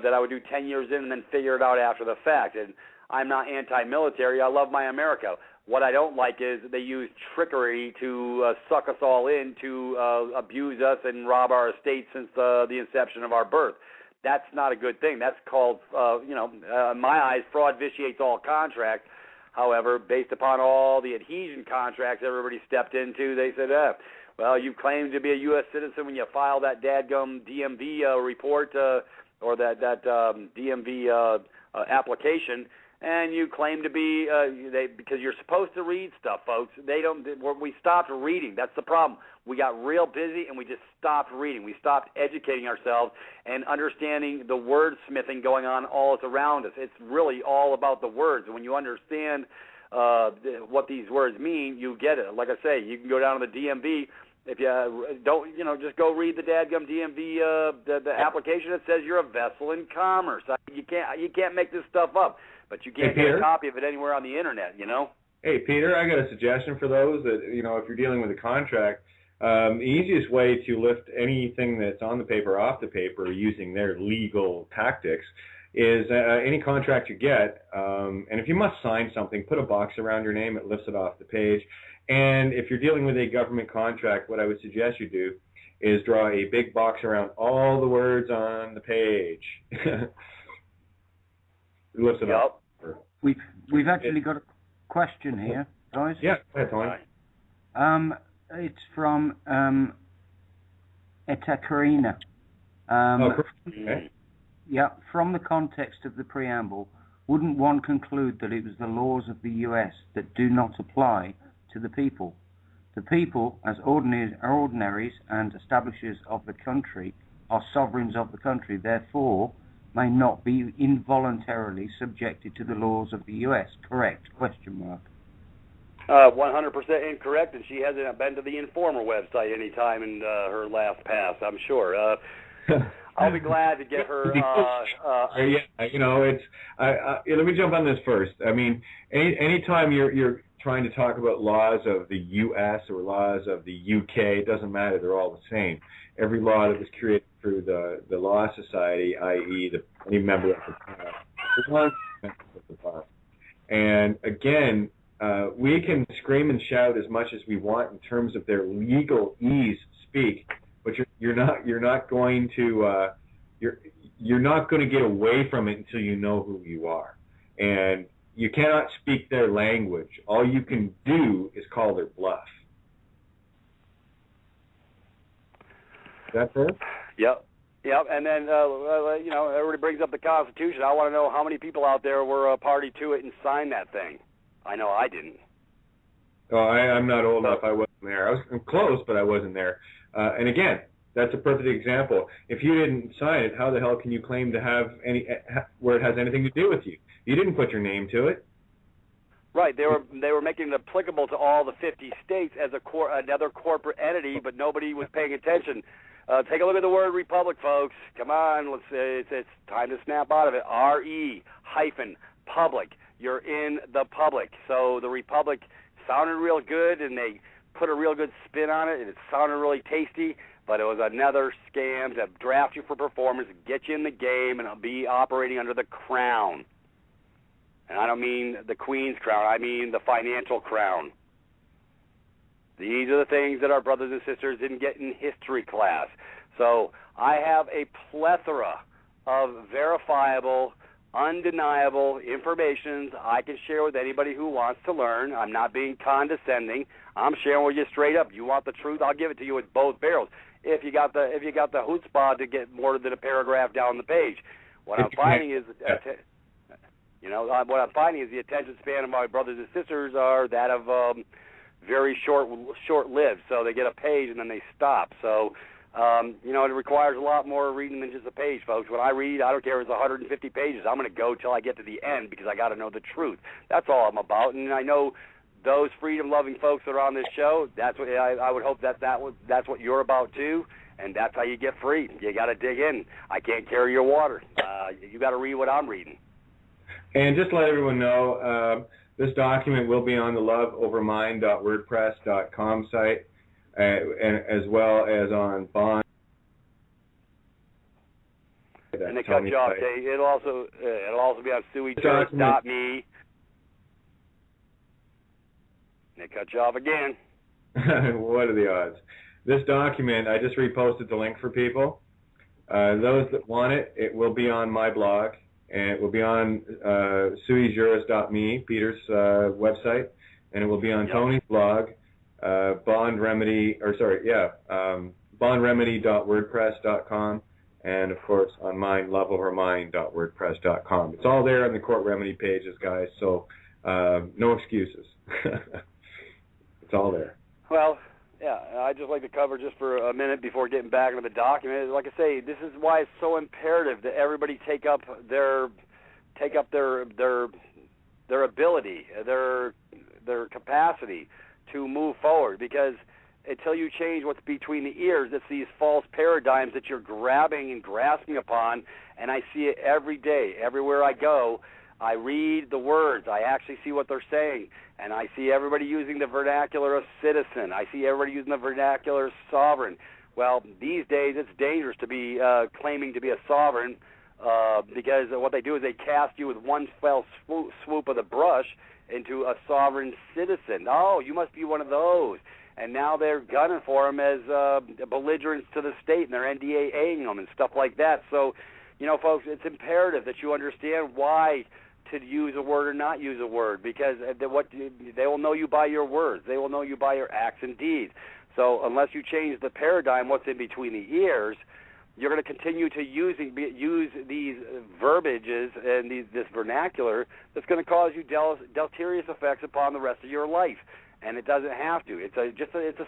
that I would do 10 years in and then figure it out after the fact. And I'm not anti-military. I love my America. What I don't like is they use trickery to suck us all in, to abuse us and rob our estate since the inception of our birth. That's not a good thing. That's called, in my eyes, fraud vitiates all contracts. However, based upon all the adhesion contracts everybody stepped into, they said, well, you claimed to be a U.S. citizen when you filed that dadgum DMV report or that DMV application, and you claim to be because you're supposed to read stuff, folks. We stopped reading. That's the problem. We got real busy and we just stopped reading. We stopped educating ourselves and understanding the wordsmithing going on all around us. It's really all about the words. And when you understand what these words mean, you get it. Like I say, you can go down to the DMV. If you don't, just go read the dadgum DMV the application that says you're a vessel in commerce. You can't make this stuff up. But you can't get a copy of it anywhere on the internet, Hey, Peter, I got a suggestion for those that, if you're dealing with a contract, the easiest way to lift anything that's on the paper off the paper using their legal tactics is any contract you get, and if you must sign something, put a box around your name. It lifts it off the page. And if you're dealing with a government contract, what I would suggest you do is draw a big box around all the words on the page. It lifts it off. We've actually got a question here, guys. Yeah, go ahead, Tony. It's from Ekaterina. Okay. Yeah, from the context of the preamble, wouldn't one conclude that it was the laws of the U.S. that do not apply to the people? The people, as ordinaries and establishers of the country, are sovereigns of the country, therefore may not be involuntarily subjected to the laws of the U.S. Correct? 100% incorrect, and she hasn't been to the Informer website any time in her last pass, I'm sure. I'll be glad to get her. Let me jump on this first. I mean, anytime you're trying to talk about laws of the U.S. or laws of the U.K., it doesn't matter. They're all the same. Every law that was created through the Law Society, i.e., any member of the bar. And again, we can scream and shout as much as we want in terms of their legalese speak, but you're not going to get away from it until you know who you are. And you cannot speak their language. All you can do is call their bluff. Is that fair? Yep. And then, everybody brings up the Constitution. I want to know how many people out there were a party to it and signed that thing. I know I didn't. Oh, I'm not old enough. I wasn't there. I'm close, but I wasn't there. And again, that's a perfect example. If you didn't sign it, how the hell can you claim to have where it has anything to do with you? You didn't put your name to it. Right. They were making it applicable to all the 50 states as another corporate entity, but nobody was paying attention. Take a look at the word republic, folks. Come on, it's time to snap out of it. RE-public. You're in the public. So the republic sounded real good, and they put a real good spin on it, and it sounded really tasty, but it was another scam to draft you for performance, get you in the game, and be operating under the crown. And I don't mean the Queen's crown. I mean the financial crown. These are the things that our brothers and sisters didn't get in history class. So I have a plethora of verifiable, undeniable information I can share with anybody who wants to learn. I'm not being condescending. I'm sharing with you straight up. You want the truth? I'll give it to you with both barrels. If you got the chutzpah to get more than a paragraph down the page, what I'm finding is the attention span of my brothers and sisters are that of very short-lived. So they get a page and then they stop. So it requires a lot more reading than just a page, folks. When I read, I don't care if it's 150 pages. I'm going to go till I get to the end because I got to know the truth. That's all I'm about. And I know those freedom-loving folks that are on this show, that's what I would hope that's what you're about too. And that's how you get free. You got to dig in. I can't carry your water. You got to read what I'm reading. And just to let everyone know, this document will be on the loveovermind.wordpress.com site, and as well as on Bond. And they cut you off. It'll also be on SueyJuris.me. They cut you off again. What are the odds? This document, I just reposted the link for people. Those that want it, it will be on my blog, and it will be on SueyJuris.me, Peter's website, and it will be on Tony's blog, bondremedy.wordpress.com, and of course on mine, loveovermind.wordpress.com. It's all there on the court remedy pages, guys, so no excuses. It's all there. Well, yeah, I'd just like to cover just for a minute before getting back into the document. Like I say, this is why it's so imperative that everybody take up their ability, their capacity to move forward, because until you change what's between the ears, it's these false paradigms that you're grabbing and grasping upon, and I see it every day. Everywhere I go, I read the words. I actually see what they're saying, and I see everybody using the vernacular of citizen. I see everybody using the vernacular of sovereign. Well, these days it's dangerous to be claiming to be a sovereign because what they do is they cast you with one fell swoop of the brush into a sovereign citizen. Oh, you must be one of those. And now they're gunning for them as belligerents to the state, and they're NDAAing them and stuff like that. So, you know, folks, it's imperative that you understand why to use a word or not use a word, because they will know you by your words. They will know you by your acts and deeds. So unless you change the paradigm, what's in between the ears, you're going to continue to use these verbiages and this vernacular that's going to cause you deleterious effects upon the rest of your life. And it doesn't have to. It's a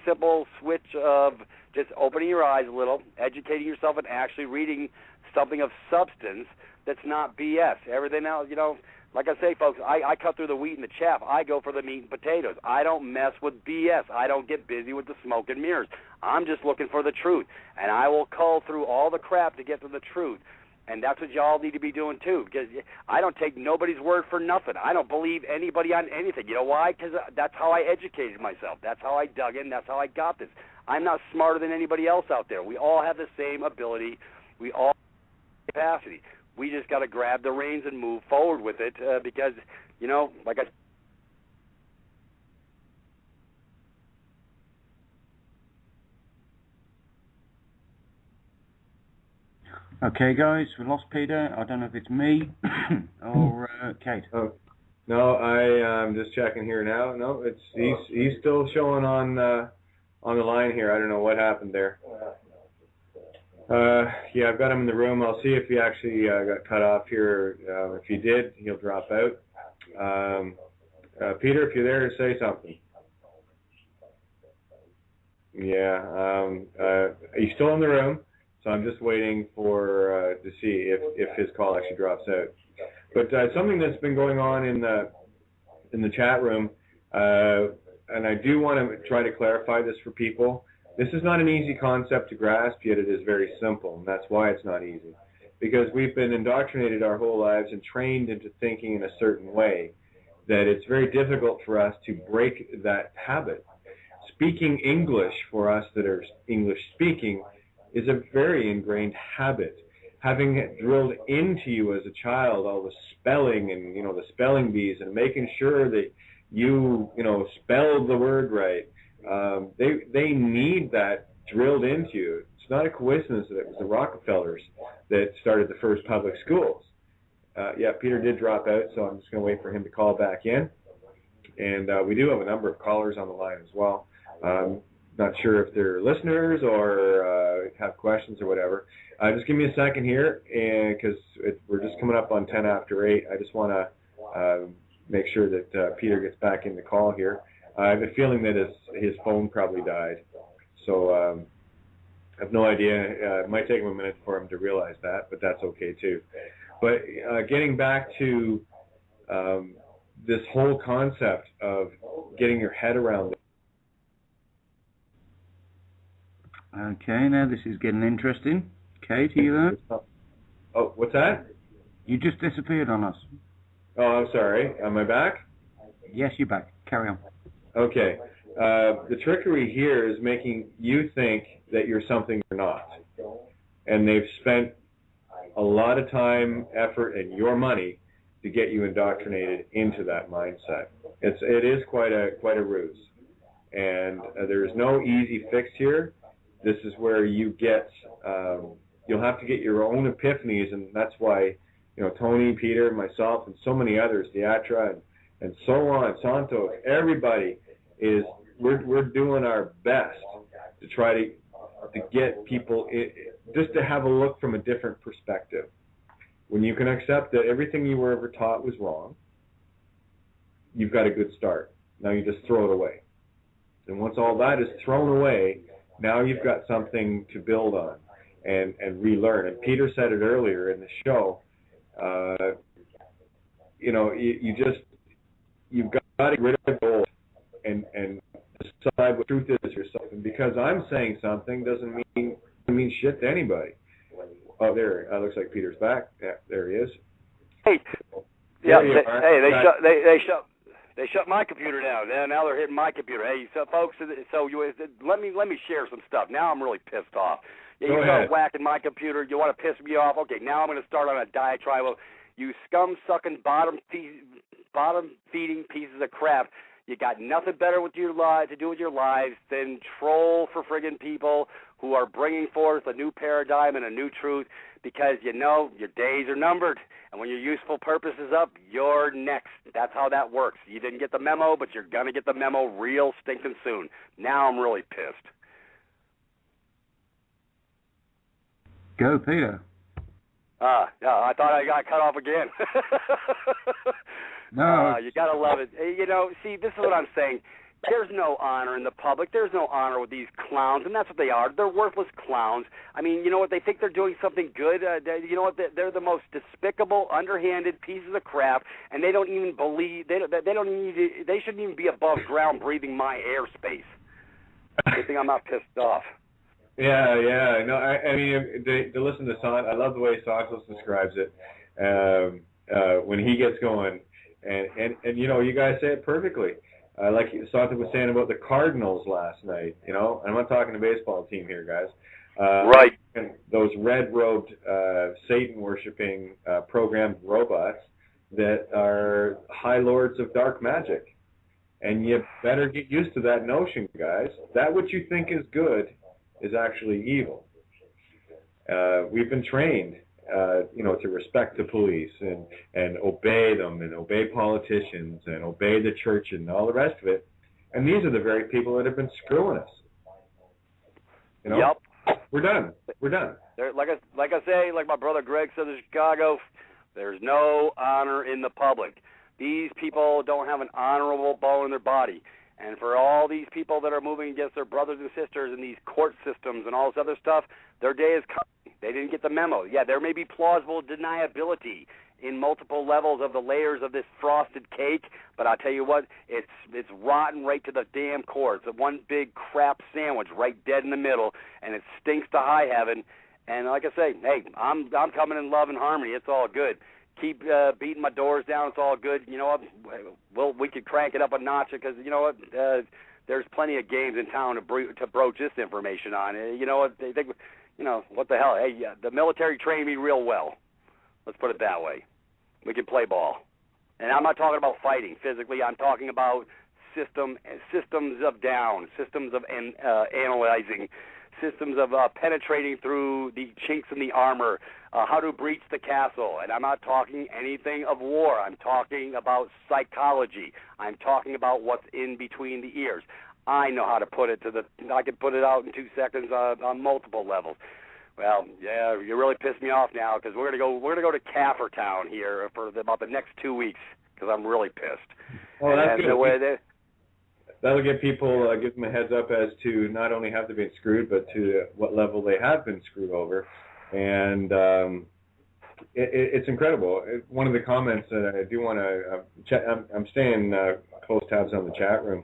simple switch of just opening your eyes a little, educating yourself, and actually reading something of substance that's not BS. Everything else, you know, like I say, folks, I cut through the wheat and the chaff. I go for the meat and potatoes. I don't mess with BS. I don't get busy with the smoke and mirrors. I'm just looking for the truth. And I will cull through all the crap to get to the truth. And that's what y'all need to be doing, too, because I don't take nobody's word for nothing. I don't believe anybody on anything. You know why? Because that's how I educated myself. That's how I dug in. That's how I got this. I'm not smarter than anybody else out there. We all have the same ability. We all have capacity. We just got to grab the reins and move forward with it because, you know, like I said, okay, guys, we lost Peter. I don't know if it's me or Kate. Oh, no, I'm just checking here now. No, he's still showing on the line here. I don't know what happened there. Yeah, I've got him in the room. I'll see if he actually got cut off here. If he did, he'll drop out. Peter, if you're there, say something. Yeah, he's still in the room. So I'm just waiting for to see if his call actually drops out. But something that's been going on in the chat room, and I do want to try to clarify this for people. This is not an easy concept to grasp, yet it is very simple, and that's why it's not easy. Because we've been indoctrinated our whole lives and trained into thinking in a certain way that it's very difficult for us to break that habit. Speaking English for us that are English speaking is a very ingrained habit. Having it drilled into you as a child, all the spelling and, you know, the spelling bees and making sure that you spell the word right. They need that drilled into you. It's not a coincidence that it was the Rockefellers that started the first public schools. Yeah, Peter did drop out, so I'm just going to wait for him to call back in. And we do have a number of callers on the line as well. Not sure if they're listeners or have questions or whatever. Just give me a second here, because we're just coming up on 10 after 8. I just want to make sure that Peter gets back in the call here. I have a feeling that his phone probably died. So I have no idea. It might take him a minute for him to realize that, but that's okay too. But getting back to this whole concept of getting your head around it. Okay, now this is getting interesting. Kate, are you there? Oh, what's that? You just disappeared on us. Oh, I'm sorry. Am I back? Yes, you're back. Carry on. Okay. The trickery here is making you think that you're something you're not. And they've spent a lot of time, effort, and your money to get you indoctrinated into that mindset. It is quite a ruse, and there is no easy fix here. This is where you get you'll have to get your own epiphanies, and that's why Tony, Peter, myself, and so many others, Diatra, and so on, Santos, everybody we're doing our best to try to get people just to have a look from a different perspective. When you can accept that everything you were ever taught was wrong, you've got a good start. Now you just throw it away. And once all that is thrown away, now you've got something to build on and relearn. And Peter said it earlier in the show, you've got to get rid of gold and decide what truth is yourself. And because I'm saying something doesn't mean shit to anybody. Oh, there. Looks like Peter's back. Yeah, there he is. Hey, yeah. They shut my computer down. Now they're hitting my computer. Hey, so folks, let me share some stuff. Now I'm really pissed off. Yeah, you start whacking my computer. You want to piss me off? Okay, now I'm going to start on a diatribe of you scum-sucking, bottom-feeding pieces of crap. You got nothing better with your to do with your lives than troll for friggin' people who are bringing forth a new paradigm and a new truth, because your days are numbered, and when your useful purpose is up, you're next. That's how that works. You didn't get the memo, but you're going to get the memo real stinking soon. Now I'm really pissed. Go, Peter. Yeah, I thought I got cut off again. No. You got to love it. See, this is what I'm saying. There's no honor in the public. There's no honor with these clowns, and that's what they are. They're worthless clowns. I mean, you know what? They think they're doing something good. You know what? They're the most despicable, underhanded pieces of crap, and they don't even believe. They shouldn't even be above ground breathing my airspace. Good thing I'm not pissed off. Yeah. No, I mean, to listen to Santos, I love the way Santos describes it when he gets going, and you guys say it perfectly. Like Santos was saying about the Cardinals last night, and I'm not talking a baseball team here, guys. Right. And those red-robed, Satan-worshipping, programmed robots that are high lords of dark magic. And you better get used to that notion, guys. That what you think is good is actually evil. We've been trained, to respect the police and obey them and obey politicians and obey the church and all the rest of it. And these are the very people that have been screwing us. Yep. We're done. Like I say, like my brother Greg said in Chicago, there's no honor in the public. These people don't have an honorable bone in their body. And for all these people that are moving against their brothers and sisters in these court systems and all this other stuff, their day is coming. They didn't get the memo. Yeah, there may be plausible deniability in multiple levels of the layers of this frosted cake, but I'll tell you what, it's rotten right to the damn core. It's one big crap sandwich right dead in the middle, and it stinks to high heaven. And like I say, hey, I'm coming in love and harmony. It's all good. Keep beating my doors down. It's all good. You know what? Well, we could crank it up a notch because you know what? There's plenty of games in town to broach this information on. You know what? They think, what the hell? Hey, the military trained me real well. Let's put it that way. We can play ball, and I'm not talking about fighting physically. I'm talking about systems of down, systems of analyzing, systems of penetrating through the chinks in the armor, how to breach the castle. And I'm not talking anything of war. I'm talking about psychology. I'm talking about what's in between the ears. I know how to put it I can put it out in 2 seconds on multiple levels. Well, yeah, you really pissed me off now because we're gonna go to Caffertown here for about the next 2 weeks because I'm really pissed. Well, that's good. That'll give people, give them a heads up as to not only have they been screwed, but to what level they have been screwed over. And it's incredible. One of the comments that I do want to, I'm staying close tabs on the chat room.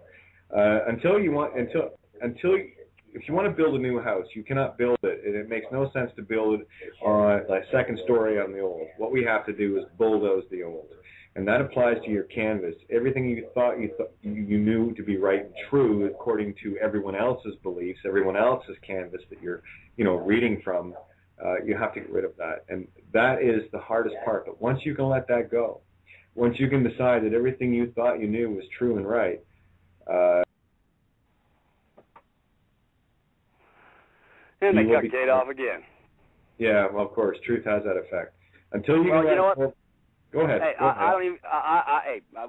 If you want to build a new house, you cannot build it. And it makes no sense to build it on a second story on the old. What we have to do is bulldoze the old. And that applies to your canvas. Everything you thought you knew to be right and true, according to everyone else's beliefs, everyone else's canvas that you're, reading from, you have to get rid of that. And that is the hardest part. But once you can let that go, once you can decide that everything you thought you knew was true and right, and they cut Kate off again. Yeah, well, of course, truth has that effect. Until you you know what? Go ahead. Hey, go ahead. I don't even.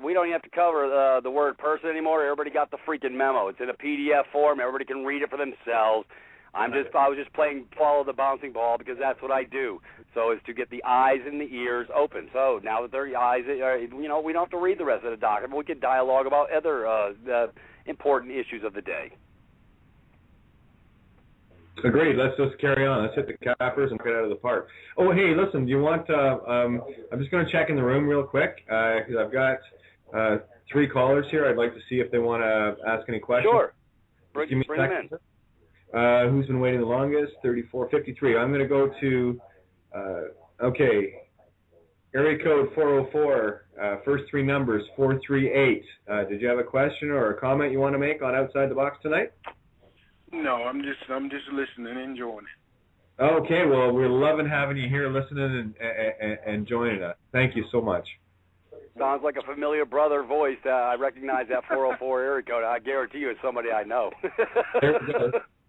We don't even have to cover the word person anymore. Everybody got the freaking memo. It's in a PDF form. Everybody can read it for themselves. I was just playing follow the bouncing ball because that's what I do. So is to get the eyes and the ears open. So now that their eyes, we don't have to read the rest of the document. We can dialogue about other important issues of the day. Agreed. Let's just carry on. Let's hit the cappers and get out of the park. Oh, hey, listen, do you want, I'm just going to check in the room real quick because I've got 3 callers here. I'd like to see if they want to ask any questions. Sure. Bring them in. Who's been waiting the longest? 3453. I'm going to go to, area code 404, first 3 numbers, 438. Did you have a question or a comment you want to make on Outside the Box tonight? No, I'm just listening and enjoying it. Okay, well, we're loving having you here listening and joining us. Thank you so much. Sounds like a familiar brother voice. I recognize that 404 area code. I guarantee you it's somebody I know.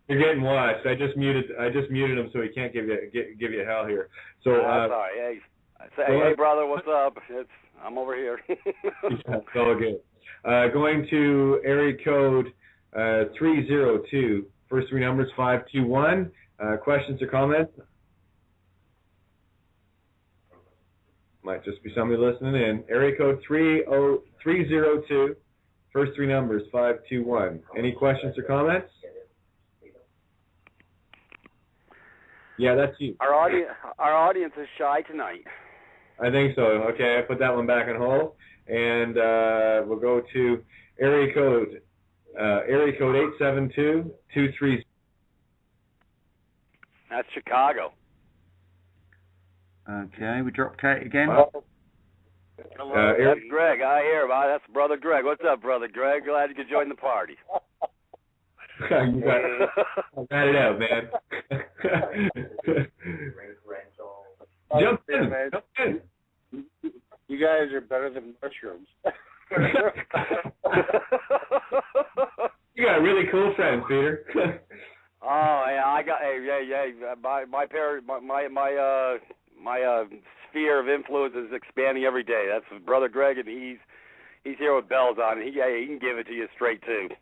You're getting watched. I just muted him so he can't give you hell here. So sorry. Hey, brother, what's up? I'm over here. It's all good. Going to area code 302. First 3 numbers 521. Questions or comments? Might just be somebody listening in. Area code 302. First 3 numbers 521. Any questions or comments? Yeah, that's you. Our audience is shy tonight. I think so. Okay, I put that one back on hold, and we'll go to area code 872-23. That's Chicago. Okay, we dropped Kate again. Hello, that's Greg. I hear about That's Brother Greg. What's up, Brother Greg? Glad you could join the party. You got it out, man. Jump in. You guys are better than mushrooms. You got really cool friends, Peter. Oh yeah, I got my sphere of influence is expanding every day. That's Brother Greg, and he's here with bells on, and he can give it to you straight too.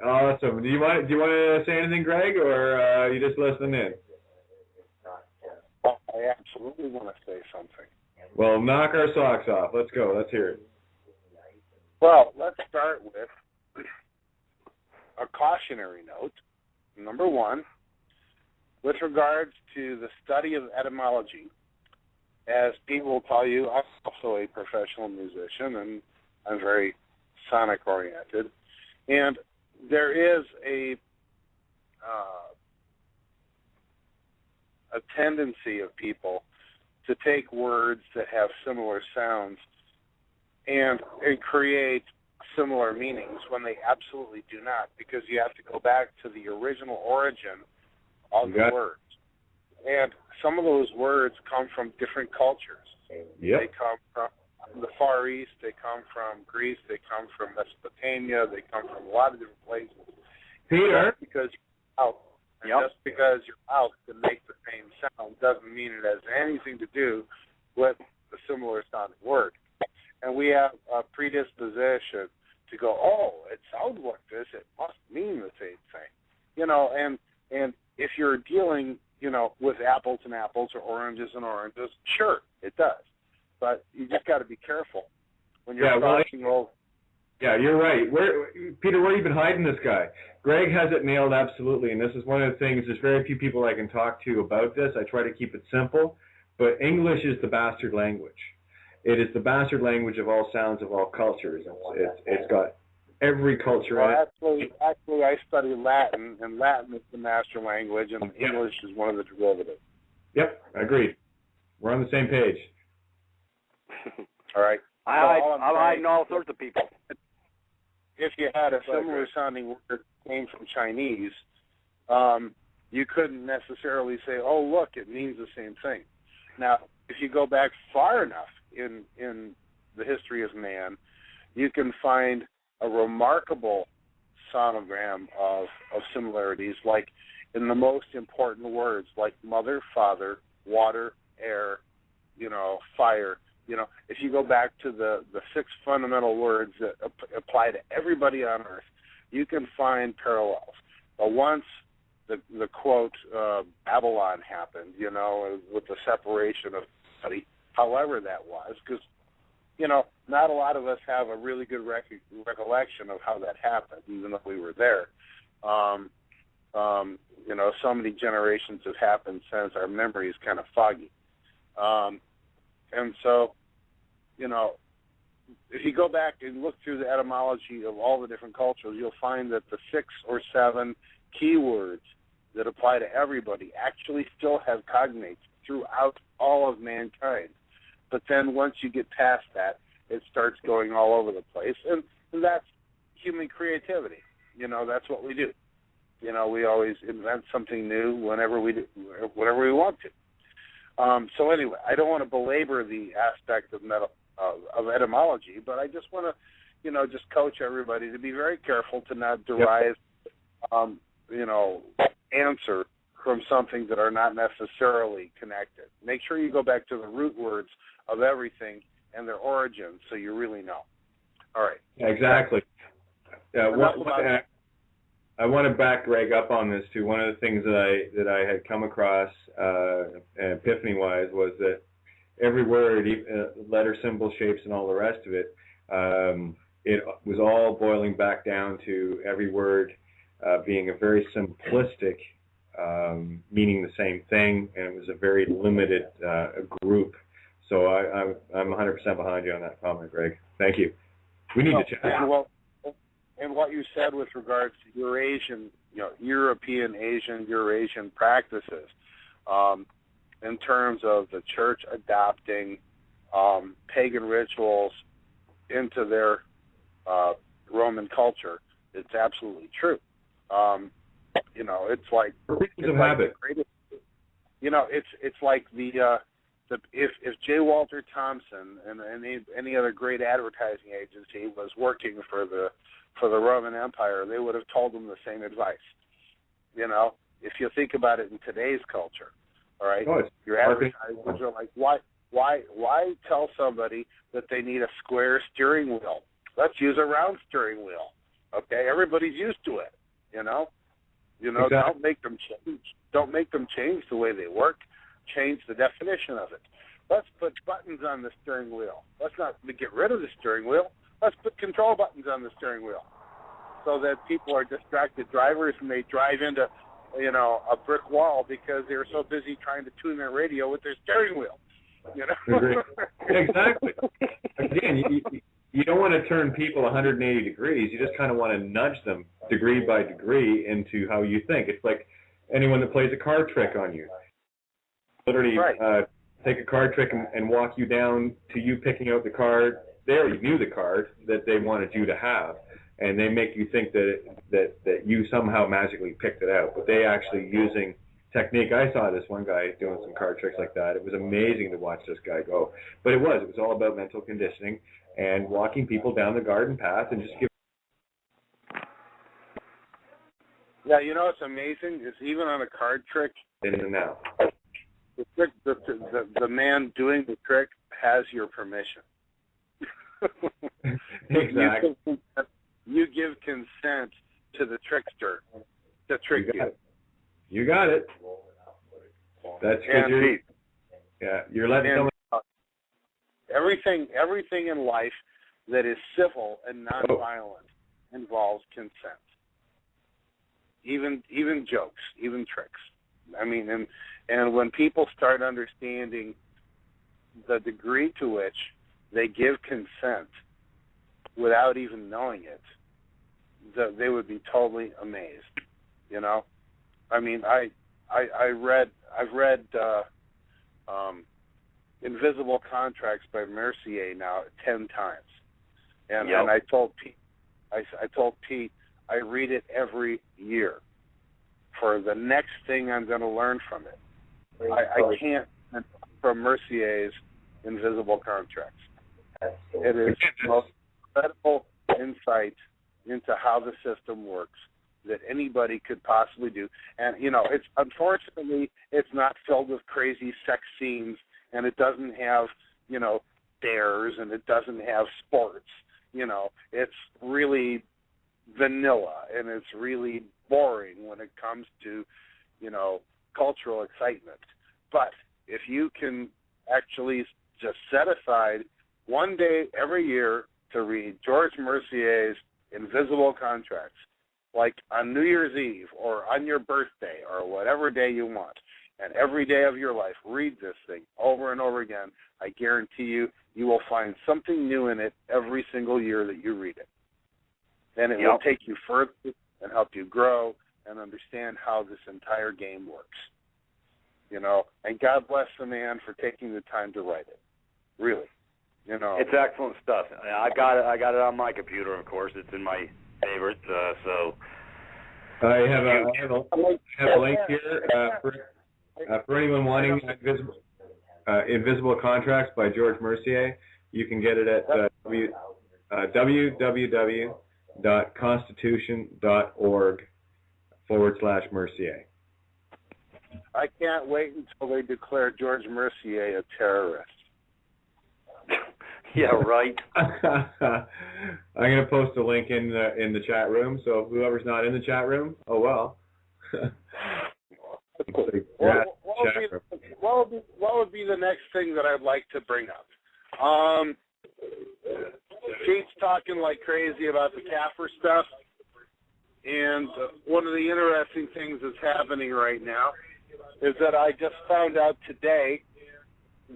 Awesome. Do you want to say anything, Greg, or are you just listening in? I absolutely want to say something. Well, knock our socks off. Let's go. Let's hear it. Well, let's start with a cautionary note. Number 1, with regards to the study of etymology, as Pete will tell you, I'm also a professional musician, and I'm very sonic-oriented. And there is a tendency of people to take words that have similar sounds and create similar meanings when they absolutely do not, because you have to go back to the original origin of the words. And some of those words come from different cultures. Yep. They come from the Far East, they come from Greece, they come from Mesopotamia, they come from a lot of different places. Peter? Just because you're out, just because you're out to make the same sound doesn't mean it has anything to do with the similar sounding word. And we have a predisposition to go, oh, it sounds like this, it must mean the same thing. And if you're dealing, with apples and apples or oranges and oranges, sure, it does. But you just got to be careful when you're crossing over. Yeah, you're right. Peter, where have you been hiding this guy? Greg has it nailed absolutely, and this is one of the things, there's very few people I can talk to about this. I try to keep it simple, but English is the bastard language. It is the bastard language of all sounds of all cultures. It's got every culture in it. Actually, I study Latin, and Latin is the master language, and English is one of the derivatives. Yep, agreed. We're on the same page. All right. I'm hiding all sorts of people. If you had a similar sounding word that came from Chinese, you couldn't necessarily say, oh, look, it means the same thing. Now, if you go back far enough in the history of man, you can find a remarkable sonogram of similarities, like in the most important words, like mother, father, water, air, fire. If you go back to the 6 fundamental words that apply to everybody on Earth, you can find parallels. But once the quote Babylon happened, with the separation of study, however that was, because not a lot of us have a really good recollection of how that happened, even though we were there. So many generations have happened since our memory is kind of foggy. And so, if you go back and look through the etymology of all the different cultures, you'll find that the 6 or 7 keywords that apply to everybody actually still have cognates throughout all of mankind. But then once you get past that, it starts going all over the place. And that's human creativity. That's what we do. We always invent something new whenever we want to. So anyway, I don't want to belabor the aspect of etymology, but I just want to, just coach everybody to be very careful to not derive, answer from something that are not necessarily connected. Make sure you go back to the root words of everything and their origins, so you really know. All right. Yeah, exactly. I want to back Greg up on this too. One of the things that I had come across, epiphany-wise, was that every word, letter, symbol, shapes, and all the rest of it, it was all boiling back down to every word being a very simplistic, meaning the same thing, and it was a very limited group. So I'm 100% behind you on that comment, Greg. Thank you. We need to chat. And what you said with regards to Eurasian, European, Asian, Eurasian practices, in terms of the church adopting pagan rituals into their Roman culture, it's absolutely true. It's like it's like if J. Walter Thompson and any other great advertising agency was working for the Roman Empire, they would have told them the same advice. If you think about it in today's culture, all right, your advertisers are like, why tell somebody that they need a square steering wheel? Let's use a round steering wheel. Okay, everybody's used to it. Exactly. Don't make them change. Don't make them change the way they work. Change the definition of it. Let's put buttons on the steering wheel. Let's not get rid of the steering wheel. Let's put control buttons on the steering wheel so that people are distracted drivers and they drive into, a brick wall because they were so busy trying to tune their radio with their steering wheel. Exactly. Again, you don't want to turn people 180 degrees. You just kind of want to nudge them degree by degree into how you think. It's like anyone that plays a card trick on you. Literally take a card trick and walk you down to you picking out the card. They already knew the card that they wanted you to have, and they make you think that you somehow magically picked it out. But they actually using technique. I saw this one guy doing some card tricks like that. It was amazing to watch this guy go. But it was all about mental conditioning and walking people down the garden path and just giving. Yeah, what's amazing is even on a card trick, In and out. The man doing the trick has your permission. Exactly. You give consent to the trickster to trick you. You got it. That's good. You're letting someone. Everything in life that is civil and nonviolent involves consent. Even jokes, even tricks. I mean, and when people start understanding the degree to which they give consent without even knowing it, they would be totally amazed. I mean, I've read Invisible Contracts by Mercier now 10 times, and I told Pete, I read it every year for the next thing I'm going to learn from it. I can't from Mercier's Invisible Contracts. It is the most incredible insight into how the system works that anybody could possibly do. And, you know, it's unfortunately, it's not filled with crazy sex scenes, and it doesn't have, you know, dares, and it doesn't have sports. You know, it's really vanilla, and it's really boring when it comes to, you know, cultural excitement. But if you can actually just set aside one day every year to read George Mercier's Invisible Contracts, like on New Year's Eve or on your birthday or whatever day you want, and every day of your life, read this thing over and over again, I guarantee you, you will find something new in it every single year that you read it. And it will take you further and help you grow and understand how this entire game works. You know, and God bless the man for taking the time to write it. Really. You know. It's excellent stuff. I got it on my computer, of course. It's in my favorites, so I have a link here for anyone wanting Invisible Contracts by George Mercier. You can get it at www.constitution.org/Mercier. I can't wait until they declare George Mercier a terrorist. Yeah, right. I'm going to post a link in the chat room, so whoever's not in the chat room, oh well. What would be the next thing that I'd like to bring up? Pete's talking like crazy about the CAFR stuff, and one of the interesting things that's happening right now is that I just found out today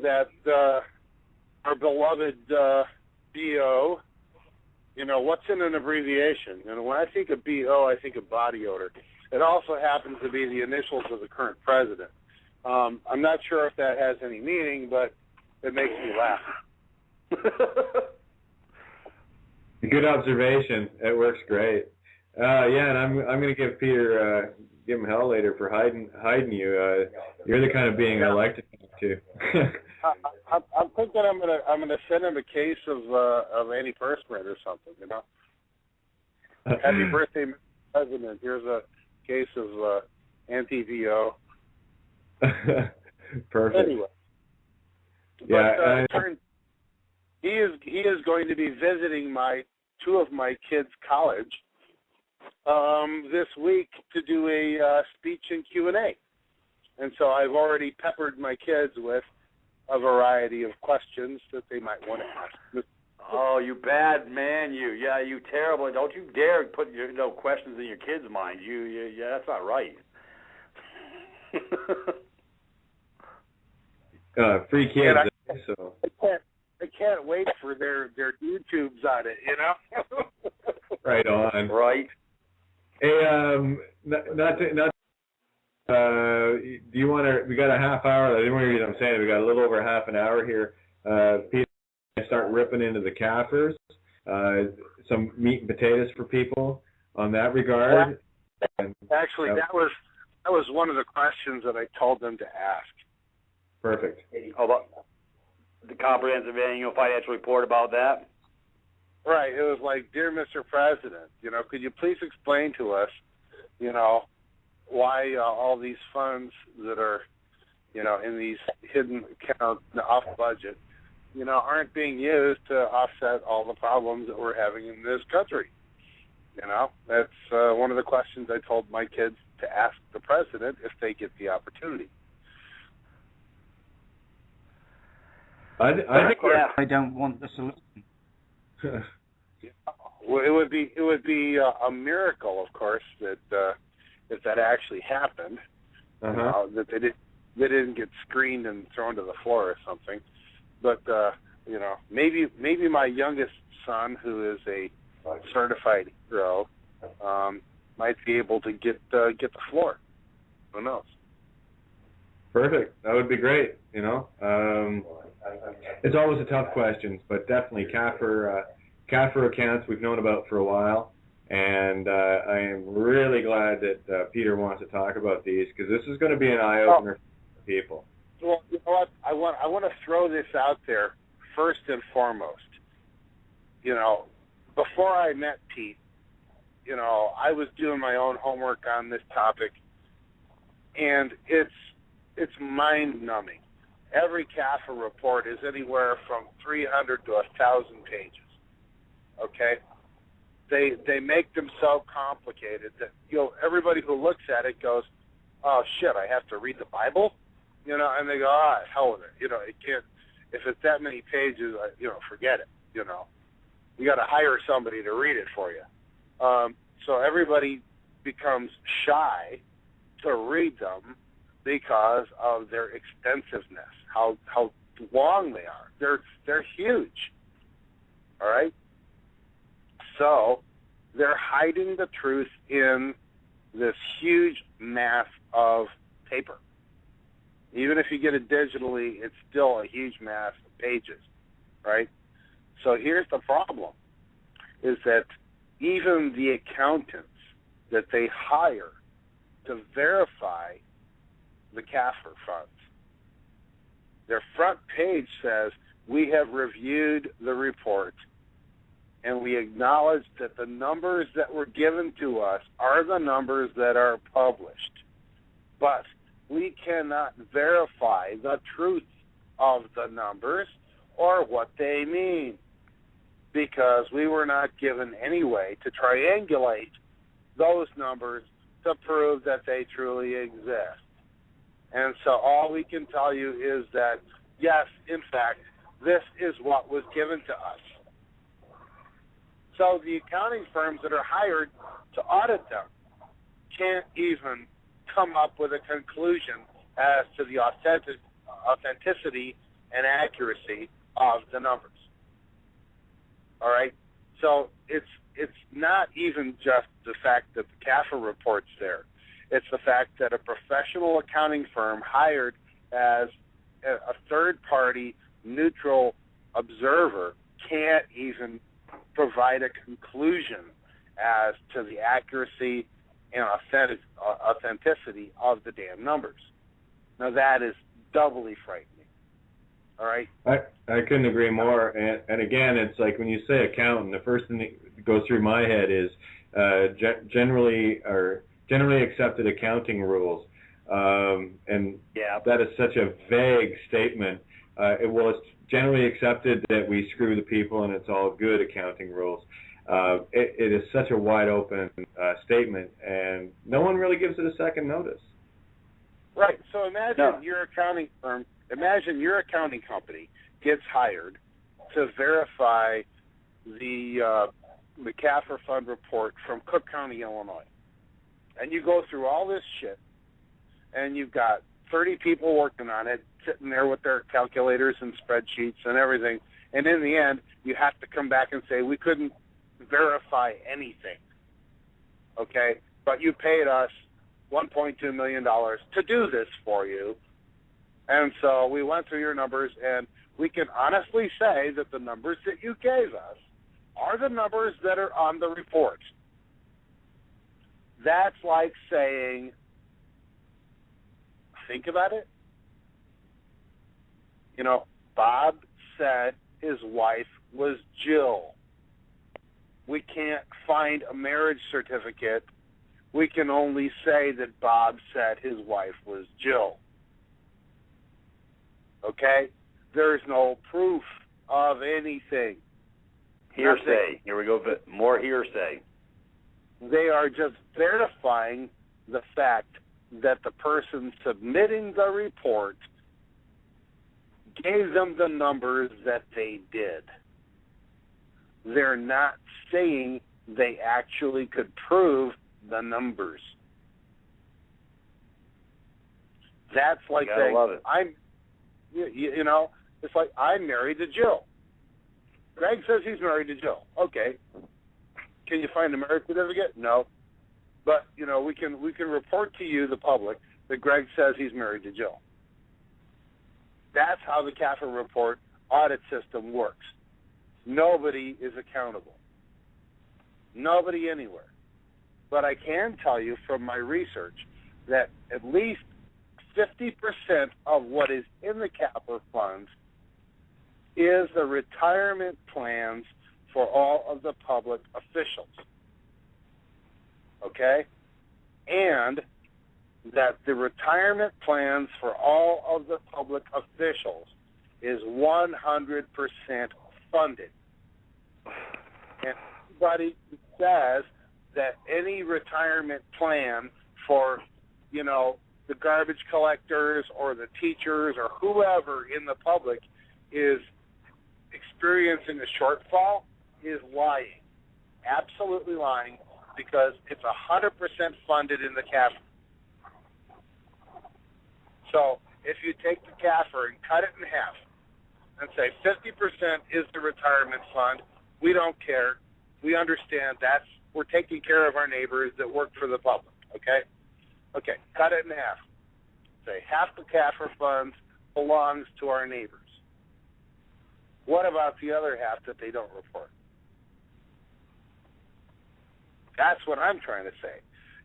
that our beloved BO, you know, what's in an abbreviation? And when I think of BO, I think of body odor. It also happens to be the initials of the current president. I'm not sure if that has any meaning, but it makes me laugh. Good observation. It works great. Yeah, and I'm going to give Peter give him hell later for hiding you. You're the kind of being I like to talk to. I'm thinking I'm gonna send him a case of antiperspirant or something. You know. Happy birthday, Mr. President. Here's a case of anti-VO. Perfect. Anyway. Yeah. But, he is going to be visiting two of my kids' college this week to do a speech and Q&A. And so I've already peppered my kids with a variety of questions that they might want to ask. Oh, you bad man, you. Yeah, you terrible. Don't you dare put questions in your kids' mind. Yeah, that's not right. Free kids. So I can't wait for their YouTubes on it, you know? Right on. Right. Hey, do you want to? We got a half hour. The only reason I'm saying it, we got a little over half an hour here. Peter, start ripping into the CAFRs. Some meat and potatoes for people on that regard. Actually, that was one of the questions that I told them to ask. Perfect. How about the comprehensive annual financial report about that? Right. It was like, dear Mr. President, you know, could you please explain to us, you know, why all these funds that are, you know, in these hidden accounts off budget, you know, aren't being used to offset all the problems that we're having in this country. You know, that's one of the questions I told my kids to ask the president if they get the opportunity. I think I don't want the solution. Well, it would be a miracle, of course, that if that actually happened, you know, that they didn't get screened and thrown to the floor or something. But you know, maybe my youngest son, who is a certified hero, might be able to get the floor. Who knows? Perfect. That would be great. You know, it's always a tough question, but definitely CAFR accounts we've known about for a while, And I am really glad that Peter wants to talk about these, because this is going to be an eye-opener for people. Well, you know what? I want to throw this out there first and foremost. You know, before I met Pete, you know, I was doing my own homework on this topic, and it's mind-numbing. Every CAFR report is anywhere from 300 to 1,000 pages. Okay? They make them so complicated that, you know, everybody who looks at it goes, oh, shit, I have to read the Bible? You know, and they go, hell with it. You know, it can't, if it's that many pages, you know, forget it, you know. You got to hire somebody to read it for you. So everybody becomes shy to read them because of their extensiveness, how long they are. They're huge. All right? So they're hiding the truth in this huge mass of paper. Even if you get it digitally, it's still a huge mass of pages, right? So here's the problem, is that even the accountants that they hire to verify the CAFR funds, their front page says, we have reviewed the report and we acknowledge that the numbers that were given to us are the numbers that are published. But we cannot verify the truth of the numbers or what they mean, because we were not given any way to triangulate those numbers to prove that they truly exist. And so all we can tell you is that, yes, in fact, this is what was given to us. So the accounting firms that are hired to audit them can't even come up with a conclusion as to the authenticity and accuracy of the numbers. All right? So it's not even just the fact that the CAFR report's there. It's the fact that a professional accounting firm hired as a third-party neutral observer can't even provide a conclusion as to the accuracy and authenticity of the damn numbers. Now, that is doubly frightening. All right? I couldn't agree more. And again, it's like when you say accountant, the first thing that goes through my head is generally accepted accounting rules. And that is such a vague statement. It's generally accepted that we screw the people and it's all good accounting rules. It is such a wide open statement, and no one really gives it a second notice. Right. So imagine your accounting firm, your accounting company gets hired to verify the CAFR fund report from Cook County, Illinois. And you go through all this shit, and you've got 30 people working on it, sitting there with their calculators and spreadsheets and everything, and in the end, you have to come back and say, we couldn't verify anything, okay? But you paid us $1.2 million to do this for you, and so we went through your numbers, and we can honestly say that the numbers that you gave us are the numbers that are on the report. That's like saying, think about it. You know, Bob said his wife was Jill. We can't find a marriage certificate. We can only say that Bob said his wife was Jill. Okay? There's no proof of anything. Hearsay. Nothing. Here we go. More hearsay. They are just verifying the fact that the person submitting the report gave them the numbers that they did. They're not saying they actually could prove the numbers. That's like saying, you know, it's like, I'm married to Jill. Greg says he's married to Jill. Okay. Can you find a marriage certificate? No. But, you know, we can report to you, the public, that Greg says he's married to Jill. That's how the CAFR report audit system works. Nobody is accountable. Nobody anywhere. But I can tell you from my research that at least 50% of what is in the CAFR funds is the retirement plans for all of the public officials. Okay? And that the retirement plans for all of the public officials is 100% funded. And anybody who says that any retirement plan for, you know, the garbage collectors or the teachers or whoever in the public is experiencing a shortfall is lying. Absolutely lying, because it's 100% funded in the CAFR. So if you take the CAFR and cut it in half and say 50% is the retirement fund, we don't care. We understand we're taking care of our neighbors that work for the public, okay? Okay, cut it in half. Say half the CAFR funds belongs to our neighbors. What about the other half that they don't report? That's what I'm trying to say,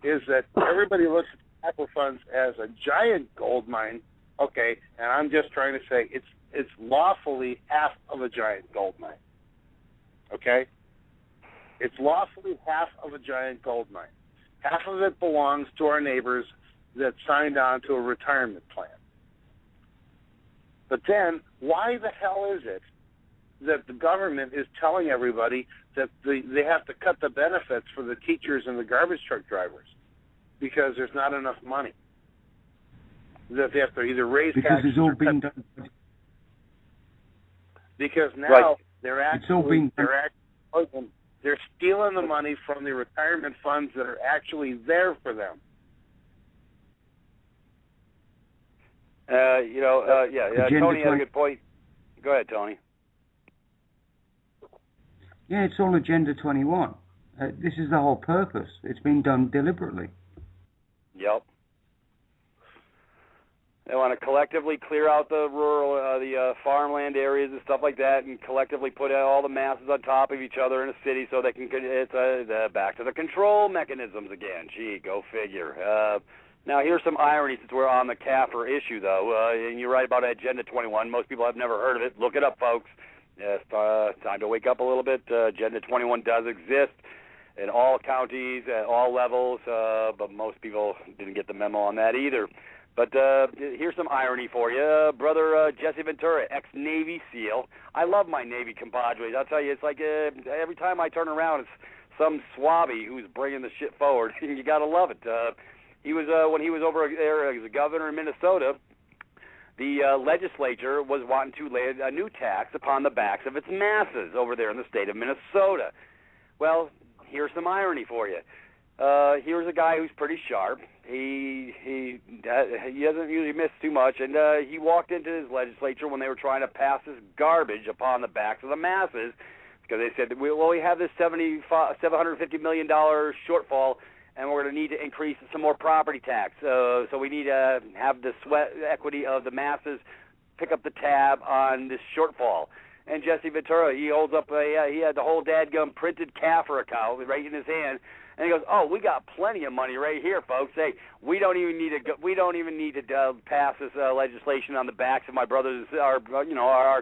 is that everybody looks at CAFR funds as a giant gold mine, okay, and I'm just trying to say it's lawfully half of a giant gold mine, okay? It's lawfully half of a giant gold mine. Half of it belongs to our neighbors that signed on to a retirement plan. But then, why the hell is it that the government is telling everybody that they have to cut the benefits for the teachers and the garbage truck drivers because there's not enough money? That they have to either raise because taxes it's all or been done. Because now Right. they're stealing the money from the retirement funds that are actually there for them. Tony had a good point. Go ahead, Tony. Yeah, it's all Agenda 21. This is the whole purpose. It's been done deliberately. Yep. They want to collectively clear out the rural, farmland areas and stuff like that, and collectively put all the masses on top of each other in a city so they can. It's back to the control mechanisms again. Gee, go figure. Now, here's some irony since we're on the CAFR issue, though. And you're right about Agenda 21. Most people have never heard of it. Look it up, folks. It's time to wake up a little bit. Agenda 21 does exist in all counties, at all levels, but most people didn't get the memo on that either. But here's some irony for you. Brother Jesse Ventura, ex-Navy SEAL. I love my Navy compadres. I'll tell you, it's like every time I turn around, it's some swabby who's bringing the shit forward. You got to love it. He was when he was over there as a governor in Minnesota, the legislature was wanting to lay a new tax upon the backs of its masses over there in the state of Minnesota. Well, here's some irony for you. Here's a guy who's pretty sharp. He doesn't usually miss too much, and he walked into his legislature when they were trying to pass this garbage upon the backs of the masses, because they said, well, we have this $750 million shortfall, and we're going to need to increase some more property tax. So we need to have the sweat equity of the masses pick up the tab on this shortfall. And Jesse Ventura, he holds up he had the whole dadgum printed CAFR account right in his hand, and he goes, "Oh, we got plenty of money right here, folks. Hey, we don't even need to pass this legislation on the backs of my brothers, our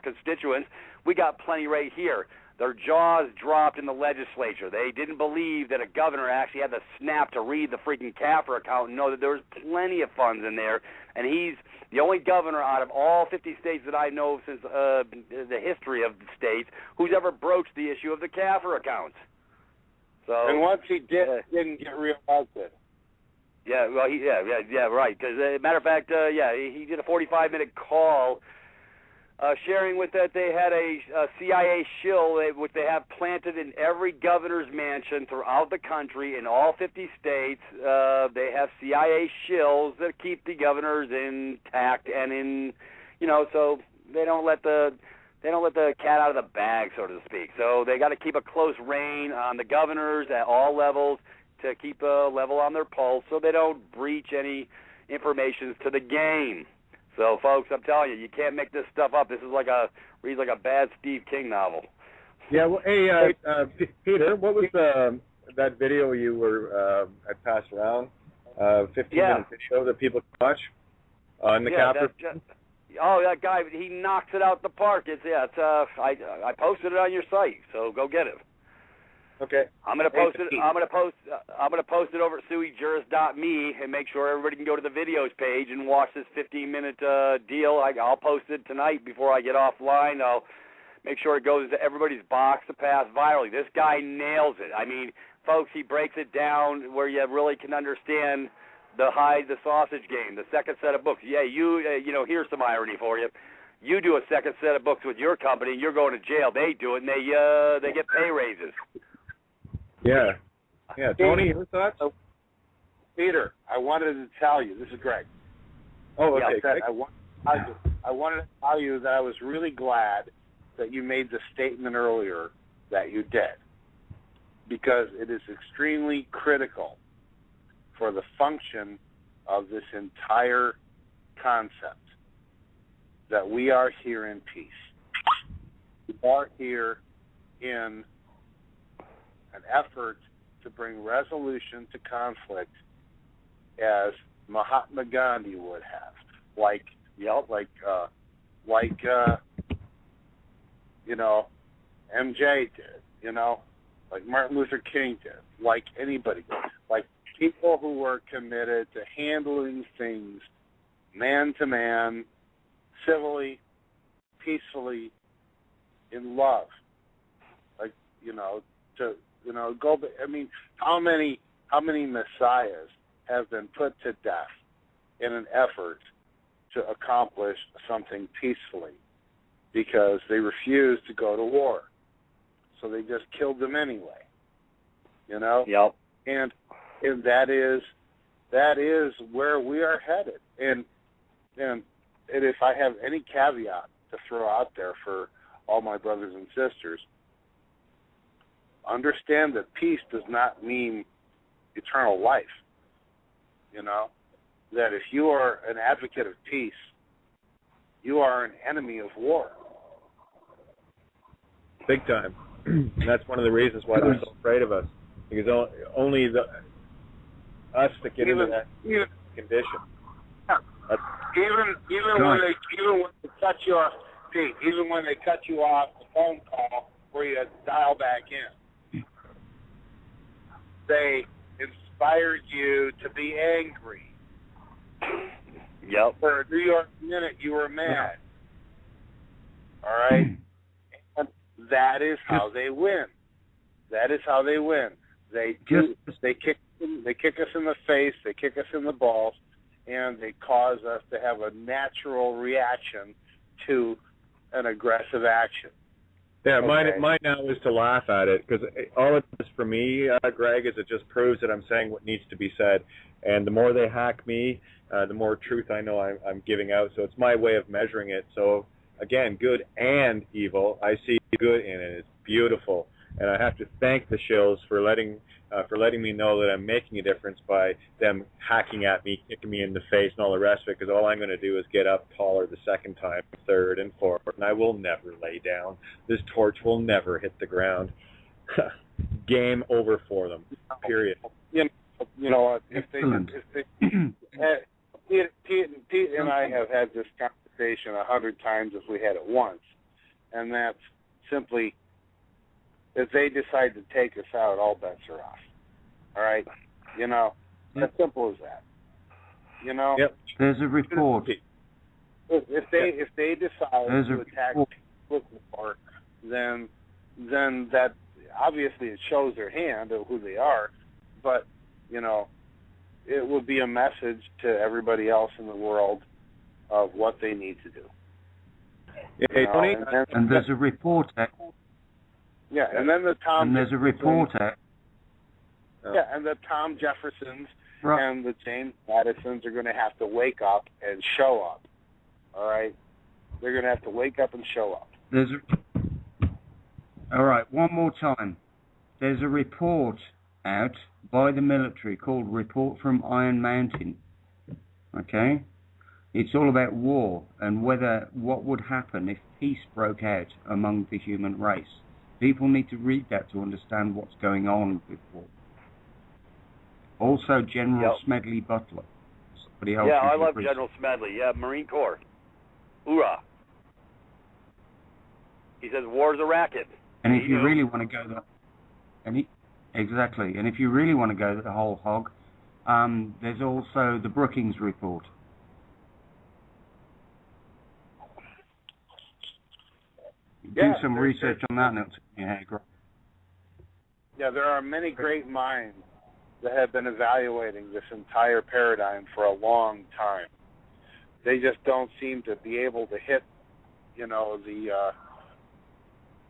constituents. We got plenty right here." Their jaws dropped in the legislature. They didn't believe that a governor actually had the snap to read the freaking CAFR account and know that there was plenty of funds in there. And he's the only governor out of all 50 states that I know since the history of the states who's ever broached the issue of the CAFR accounts. So, and once he didn't get reelected. Yeah, well, right. Because, matter of fact, he did a 45-minute call sharing with that they had a CIA shill which they have planted in every governor's mansion throughout the country in all 50 states. They have CIA shills that keep the governors intact and in, so they don't let the cat out of the bag, so to speak. So they got to keep a close rein on the governors at all levels to keep a level on their pulse so they don't breach any information to the game. So, folks, I'm telling you, you can't make this stuff up. This is reads like a bad Steve King novel. Yeah. Well, hey, Peter, what was that video you were had passed around, 15-minute video that people can watch on the Capra? Oh, that guy, he knocks it out the park. I posted it on your site, so go get it. Okay. I'm gonna post it. I'm gonna post it over at suijuris.me and make sure everybody can go to the videos page and watch this 15-minute deal. I'll post it tonight before I get offline. I'll make sure it goes to everybody's box to pass virally. This guy nails it. I mean, folks, he breaks it down where you really can understand the hide the sausage game. The second set of books. Yeah, here's some irony for you. You do a second set of books with your company, you're going to jail. They do it, and they get pay raises. Yeah. Tony, your thoughts? Peter, I wanted to tell you. This is Greg. Oh, okay. I wanted to tell you that I was really glad that you made the statement earlier that you did, because it is extremely critical for the function of this entire concept that we are here in peace. We are here in an effort to bring resolution to conflict, as Mahatma Gandhi would have, MJ did, like Martin Luther King did, like anybody did, like people who were committed to handling things man to man, civilly, peacefully, in love. Go. I mean, how many messiahs have been put to death in an effort to accomplish something peacefully because they refused to go to war, so they just killed them anyway. Yep. And that is where we are headed. And if I have any caveat to throw out there for all my brothers and sisters, understand that peace does not mean eternal life. That if you are an advocate of peace, you are an enemy of war. Big time. And that's one of the reasons why they're so afraid of us, because only us that get into that condition. Even when they cut you off, Pete, even when they cut you off the phone call where you dial back in, they inspired you to be angry. Yep. For a New York minute, you were mad. All right? And that is how they win. They kick us in the face, they kick us in the balls, and they cause us to have a natural reaction to an aggressive action. Yeah, mine now is to laugh at it, because all it does for me, Greg, is it just proves that I'm saying what needs to be said. And the more they hack me, the more truth I know I'm giving out. So it's my way of measuring it. So, again, good and evil, I see good in it. It's beautiful. And I have to thank the shills for letting me know that I'm making a difference by them hacking at me, kicking me in the face, and all the rest of it, because all I'm going to do is get up taller the second time, third, and fourth, and I will never lay down. This torch will never hit the ground. Game over for them, period. Pete and I have had this conversation 100 times if we had it once, and that's simply, if they decide to take us out, all bets are off. All right? As simple as that. Yep. There's a report. If they decide to attack with war, then that obviously it shows their hand of who they are, but it would be a message to everybody else in the world of what they need to do. Hey, Tony, and there's a reporter. Yeah, and then the Tom. And there's a reporter. Yeah, and the Tom Jeffersons and the James Madisons are going to have to wake up and show up. All right, they're going to have to wake up and show up. All right, one more time. There's a report out by the military called Report from Iron Mountain. Okay, it's all about war and what would happen if peace broke out among the human race. People need to read that to understand what's going on with war. Also, General Smedley Butler. Yeah, I love General Smedley. Yeah, Marine Corps. Hoorah. He says war's a racket. And if you really want to go exactly, and if you really want to go the whole hog, there's also the Brookings Report. Do some research on that, Milton. Yeah, great. Yeah, there are many great minds that have been evaluating this entire paradigm for a long time. They just don't seem to be able to hit,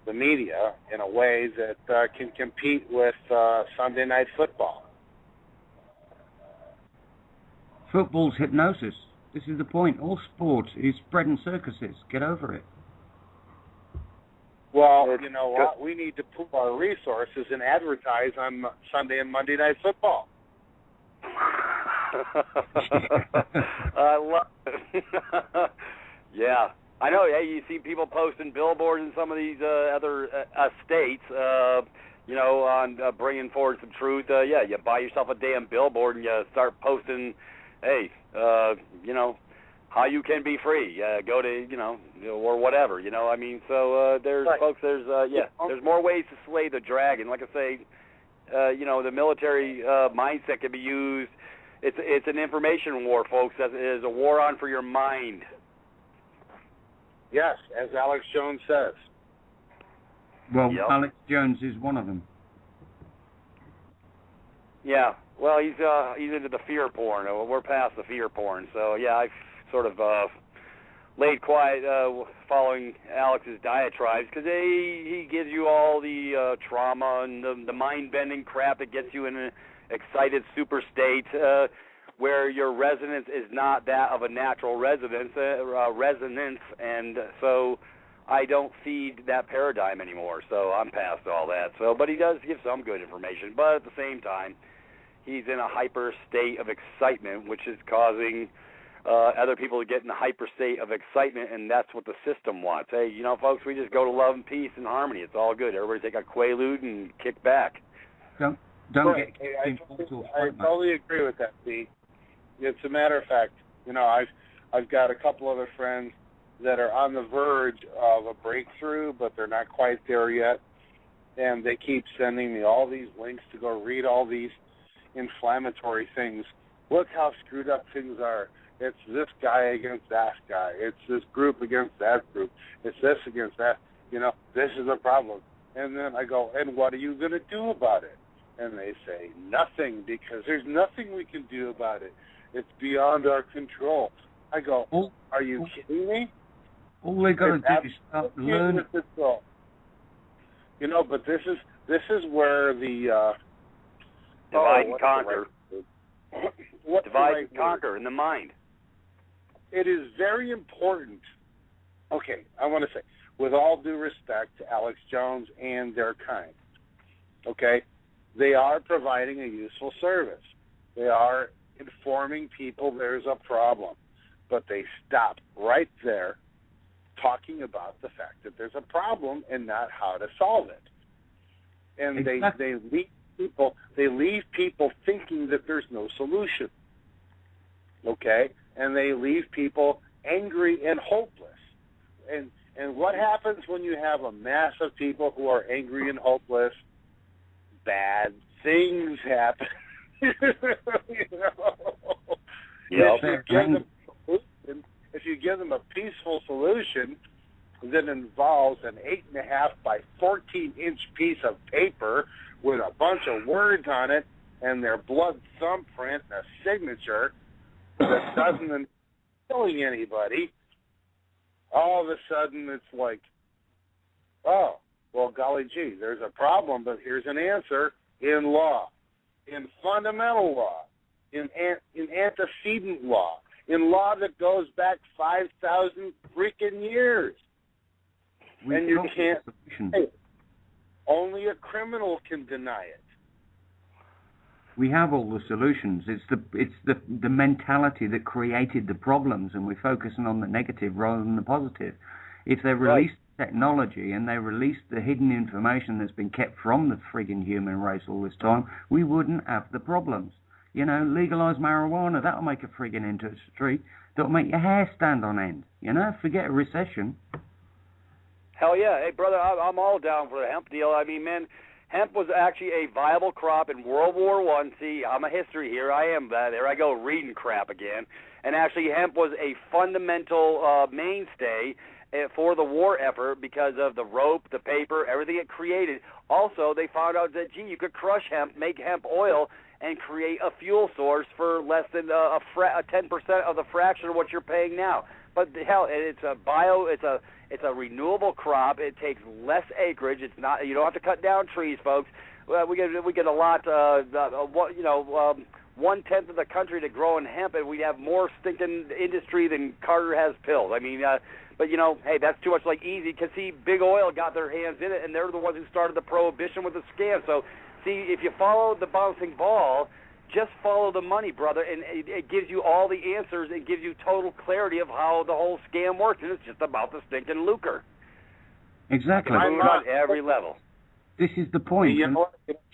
the media in a way that can compete with Sunday Night Football. Football's hypnosis. This is the point. All sports is bread and circuses. Get over it. Well, you know what? We need to pool our resources and advertise on Sunday and Monday Night Football. I love it. Yeah. I know. Yeah, you see people posting billboards in some of these other states, on bringing forward some truth. Yeah, you buy yourself a damn billboard and you start posting, hey, how you can be free. Go to, or whatever, I mean, so there's, right. Folks, there's more ways to slay the dragon. Like I say, the military mindset can be used. It's an information war, folks. It is a war on for your mind. Yes, as Alex Jones says. Well, yep. Alex Jones is one of them. Yeah, well, he's into the fear porn. We're past the fear porn, so yeah, I've sort of laid quiet following Alex's diatribes because he gives you all the trauma and the mind-bending crap that gets you in an excited super state where your resonance is not that of a natural resonance, and so I don't feed that paradigm anymore. So I'm past all that. So, but he does give some good information, but at the same time, he's in a hyper state of excitement, which is causing other people to get in a hyper state of excitement, and that's what the system wants. Hey, folks, we just go to love and peace and harmony. It's all good. Everybody take a Quaalude and kick back. Don't right. I totally agree with that, Pete. It's a matter of fact, I've got a couple other friends that are on the verge of a breakthrough, but they're not quite there yet, and they keep sending me all these links to go read all these inflammatory things. Look how screwed up things are. It's this guy against that guy. It's this group against that group. It's this against that. This is a problem. And then I go, and what are you going to do about it? And they say, nothing, because there's nothing we can do about it. It's beyond our control. I go, are you kidding me? All they got to do is start learning. But this is where the divide and conquer. Divide and conquer in the mind. It is very important. Okay, I want to say, with all due respect to Alex Jones and their kind, okay, they are providing a useful service. They are informing people there's a problem, but they stop right there talking about the fact that there's a problem and not how to solve it. And exactly. they leave people thinking that there's no solution. Okay? And they leave people angry and hopeless. And what happens when you have a mass of people who are angry and hopeless? Bad things happen. If you give them a peaceful solution that involves an 8.5 by 14-inch piece of paper with a bunch of words on it and their blood thumbprint and a signature that doesn't involve killing anybody, all of a sudden it's like, oh, well, golly gee, there's a problem, but here's an answer in law, in fundamental law, in antecedent law, in law that goes back 5,000 freaking years. And you can't say it. Only a criminal can deny it. We have all the solutions. It's the mentality that created the problems, and we're focusing on the negative rather than the positive. If they released technology and they released the hidden information that's been kept from the friggin' human race all this time, we wouldn't have the problems. Legalize marijuana. That'll make a friggin' industry. That'll make your hair stand on end. Forget a recession. Hell yeah. Hey, brother, I'm all down for the hemp deal. I mean, man, hemp was actually a viable crop in World War I. See, I'm a history here. I am. There I go, reading crap again. And actually, hemp was a fundamental mainstay for the war effort because of the rope, the paper, everything it created. Also, they found out that, you could crush hemp, make hemp oil, and create a fuel source for less than a 10% of the fraction of what you're paying now. But hell, it's a renewable crop. It takes less acreage. It's not. You don't have to cut down trees, folks. We get a lot. 1/10 of the country to grow in hemp, and we'd have more stinking industry than Carter has pills. I mean, but hey, that's too much like easy. Because see, Big Oil got their hands in it, and they're the ones who started the prohibition with the scam. So, see, if you follow the bouncing ball, just follow the money, brother, and it gives you all the answers. It gives you total clarity of how the whole scam works, and it's just about the stinking lucre. Exactly. On every level. This is the point.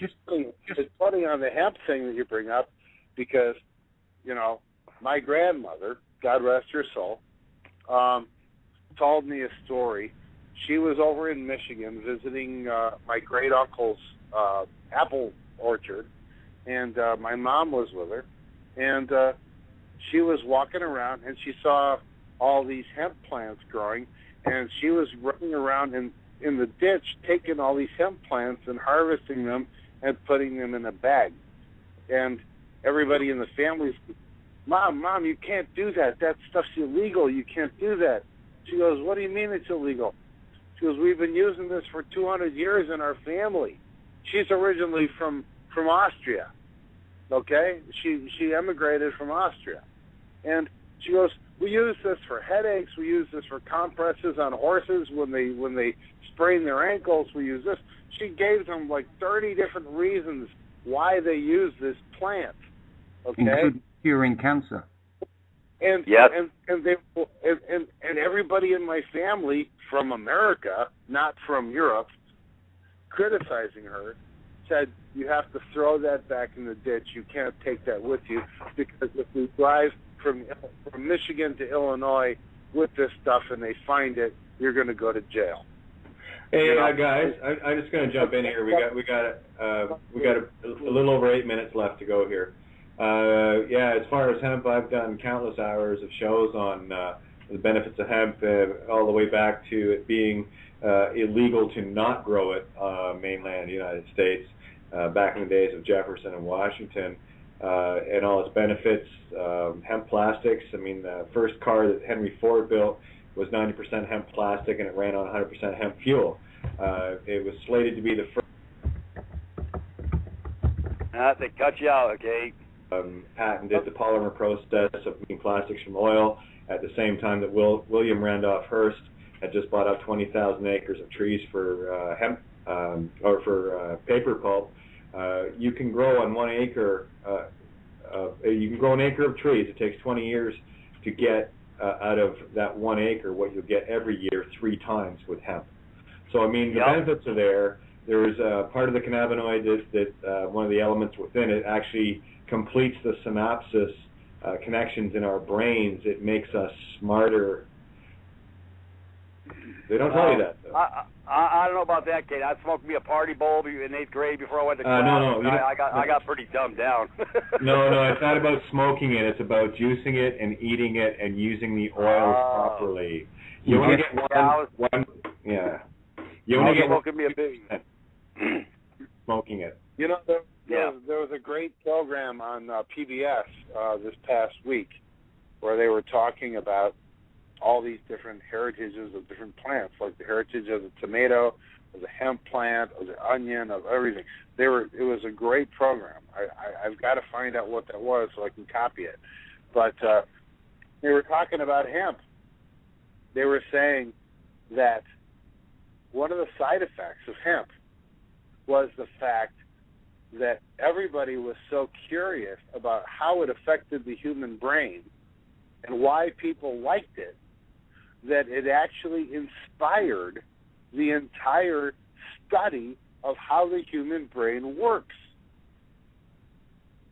It's funny on the hemp thing that you bring up, because, my grandmother, God rest her soul, told me a story. She was over in Michigan visiting my great uncle's apple orchard, and my mom was with her, and she was walking around, and she saw all these hemp plants growing, and she was running around in the ditch taking all these hemp plants and harvesting them and putting them in a bag. And everybody in the family said, Mom, you can't do that. That stuff's illegal. You can't do that. She goes, what do you mean it's illegal? She goes, we've been using this for 200 years in our family. She's originally from Austria, okay? She emigrated from Austria. And she goes, we use this for headaches. We use this for compresses on horses when they sprain their ankles. We use this. She gave them like 30 different reasons why they use this plant, okay? Including curing cancer. And yep. and everybody in my family from America, not from Europe, criticizing her, said, you have to throw that back in the ditch. You can't take that with you, because if we drive from Michigan to Illinois with this stuff and they find it, you're going to go to jail. Hey, guys, I'm just going to jump in here. We got a little over 8 minutes left to go here. As far as hemp, I've done countless hours of shows on the benefits of hemp, all the way back to it being illegal to not grow it mainland United States, back in the days of Jefferson and Washington, and all its benefits. Hemp plastics. I mean, the first car that Henry Ford built was 90% hemp plastic, and it ran on 100% hemp fuel. It was slated to be the first. They cut you out, okay? Patented the polymer process of making plastics from oil at the same time that William Randolph Hearst had just bought up 20,000 acres of trees for hemp or for paper pulp. You can grow on 1 acre. You can grow an acre of trees. It takes 20 years to get out of that 1 acre what you'll get every year 3 times with hemp. So, I mean, the benefits are there. There's part of the cannabinoid that one of the elements within it actually completes the synapses connections in our brains. It makes us smarter. They don't tell you that, though. I don't know about that, kid. I smoked me a party bowl in 8th grade before I went to class. No. I got pretty dumbed down. No, it's not about smoking it. It's about juicing it and eating it and using the oils properly. You want to get one. Yeah. You want to get smoking me a big. Smoking it. You know, there was a great program on PBS this past week where they were talking about all these different heritages of different plants, like the heritage of the tomato, of the hemp plant, of the onion, of everything. It was a great program. I've got to find out what that was so I can copy it. But they were talking about hemp. They were saying that one of the side effects of hemp was the fact that everybody was so curious about how it affected the human brain and why people liked it, that it actually inspired the entire study of how the human brain works.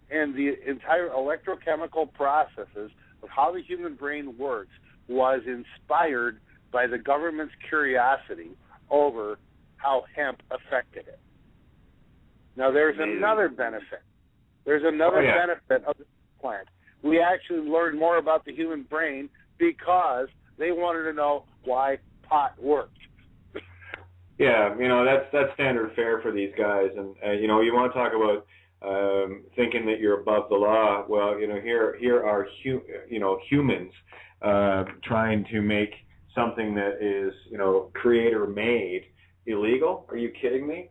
and the entire electrochemical processes of how the human brain works was inspired by the government's curiosity over how hemp affected it. Now, there's another benefit. There's another benefit of the plant. We actually learned more about the human brain because they wanted to know why pot worked. Yeah, that's standard fare for these guys, and you want to talk about thinking that you're above the law. Well, here are humans trying to make something that is creator made illegal. Are you kidding me?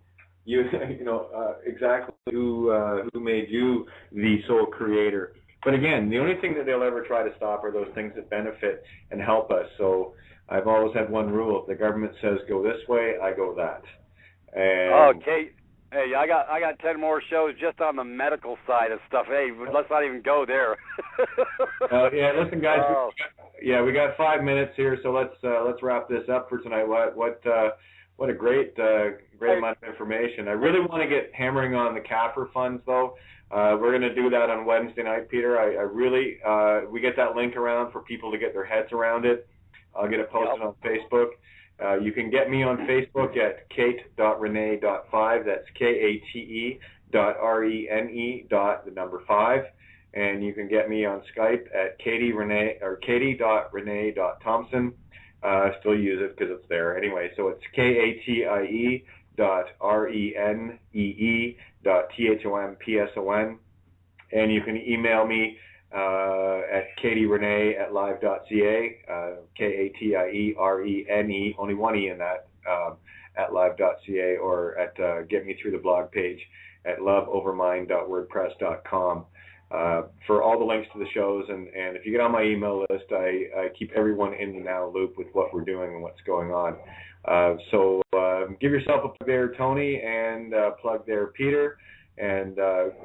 Exactly who made you the sole creator? But again, the only thing that they'll ever try to stop are those things that benefit and help us. So I've always had one rule: if the government says go this way, I go that. And Kate. Hey, I got 10 more shows just on the medical side of stuff. Hey, let's not even go there. Listen, guys. We got 5 minutes here, so let's wrap this up for tonight. What a great amount of information. I really want to get hammering on the CAFR funds, though. We're going to do that on Wednesday night, Peter. I really we get that link around for people to get their heads around it. I'll get it posted on Facebook. You can get me on Facebook at kate.rene.5. That's KATE.RENE.5. And you can get me on Skype at katie.rene.thompson. I still use it because it's there. Anyway, so it's KATIE.RENEE.THOMPSON. And you can email me at katierene@live.ca, KATIERENE, only one E in that, at live.ca, or at get me through the blog page at loveovermind.wordpress.com for all the links to the shows. And if you get on my email list, I keep everyone in the now loop with what we're doing and what's going on. So give yourself a plug there, Tony, and plug there, Peter. And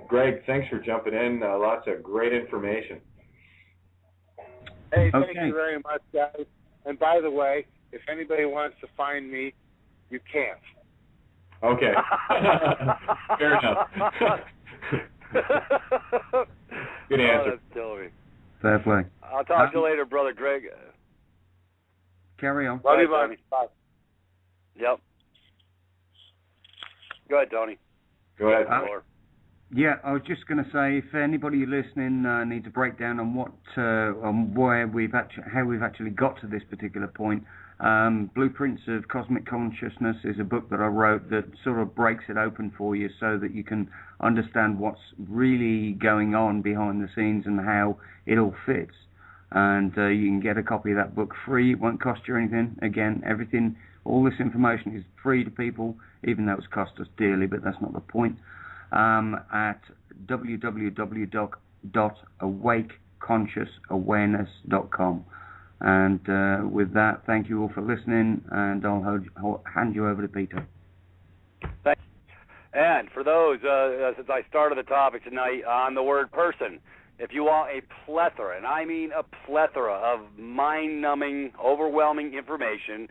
Greg, thanks for jumping in. Lots of great information. Hey, thank you very much, guys. And by the way, if anybody wants to find me, you can't. Okay. Fair enough. Good answer. That's Toby. Fair play. I'll talk to you later, brother Greg. Carry on. Love you, buddy. Bye. Yep. Go ahead, Tony. Go ahead. Yeah, I was just going to say, if anybody listening needs a breakdown on how we've actually got to this particular point, Blueprints of Cosmic Consciousness is a book that I wrote that sort of breaks it open for you so that you can understand what's really going on behind the scenes and how it all fits. And you can get a copy of that book free. It won't cost you anything. Again, all this information is free to people, even though it's cost us dearly, but that's not the point. At www.awakeconsciousawareness.com. And with that, thank you all for listening, and I'll hand you over to Peter. Thanks. And for those, since I started the topic tonight on the word person, if you want a plethora, and I mean a plethora of mind-numbing, overwhelming information,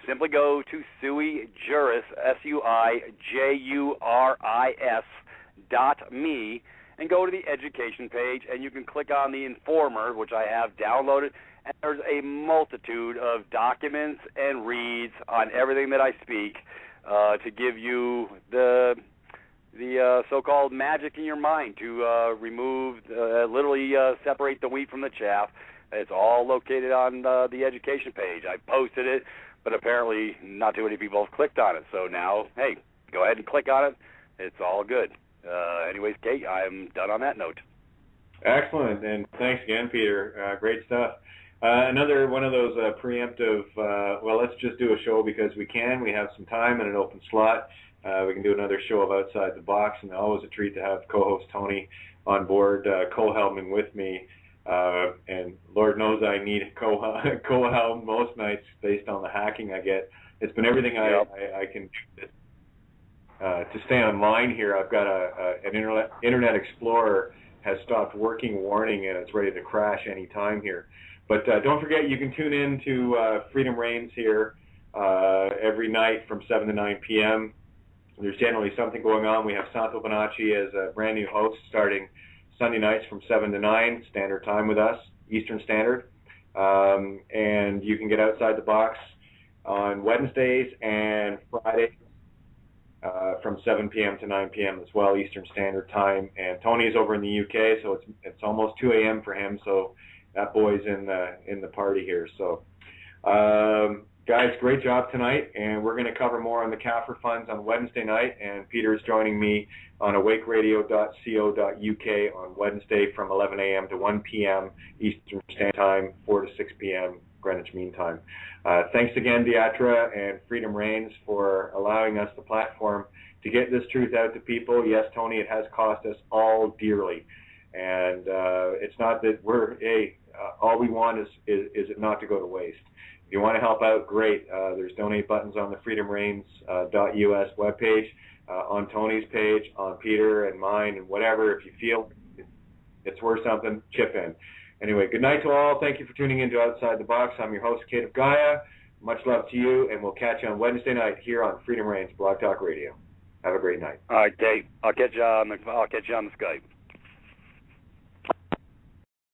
simply go to Sui Juris, SUIJURIS.me, and go to the education page, and you can click on the Informer, which I have downloaded, and there's a multitude of documents and reads on everything that I speak to give you the so-called magic in your mind to remove, literally separate the wheat from the chaff. It's all located on the education page. I posted it, but apparently not too many people have clicked on it. So now, hey, go ahead and click on it. It's all good. Anyways, Kate, I'm done on that note. Excellent, and thanks again, Peter. Great stuff. Another one of those preemptive, let's just do a show because we can. We have some time and an open slot. We can do another show of Outside the Box, and always a treat to have co-host Tony on board, co-helming with me. And Lord knows I need co-helm most nights based on the hacking I get. It's been everything I can do to stay online here. I've got an Internet Explorer has stopped working warning, and it's ready to crash any time here. But don't forget, you can tune in to Freedom Reigns here every night from 7 to 9 p.m. There's generally something going on. We have Santo Bonacci as a brand new host starting Sunday nights from 7 to 9 standard time with us, Eastern Standard. And you can get Outside the Box on Wednesdays and Fridays from 7 p.m. to 9 p.m. as well, Eastern Standard Time. And Tony's over in the UK, so it's almost 2 a.m. for him. So that boy's in the party here. So, guys, great job tonight, and we're going to cover more on the CAFR funds on Wednesday night. And Peter's joining me on awakeradio.co.uk on Wednesday from 11 a.m. to 1 p.m. Eastern Standard Time, 4 to 6 p.m. Greenwich Mean Time. Thanks again, Diatra and Freedom Reigns, for allowing us the platform to get this truth out to people. Yes, Tony, it has cost us all dearly. And it's not that all we want is it not to go to waste. If you want to help out, great. There's donate buttons on the freedomreigns.us webpage, on Tony's page, on Peter and mine, and whatever. If you feel it's worth something, chip in. Anyway, good night to all. Thank you for tuning in to Outside the Box. I'm your host, Kate of Gaia. Much love to you, and we'll catch you on Wednesday night here on Freedom Reigns Blog Talk Radio. Have a great night. All right, Dave. I'll catch you on the Skype.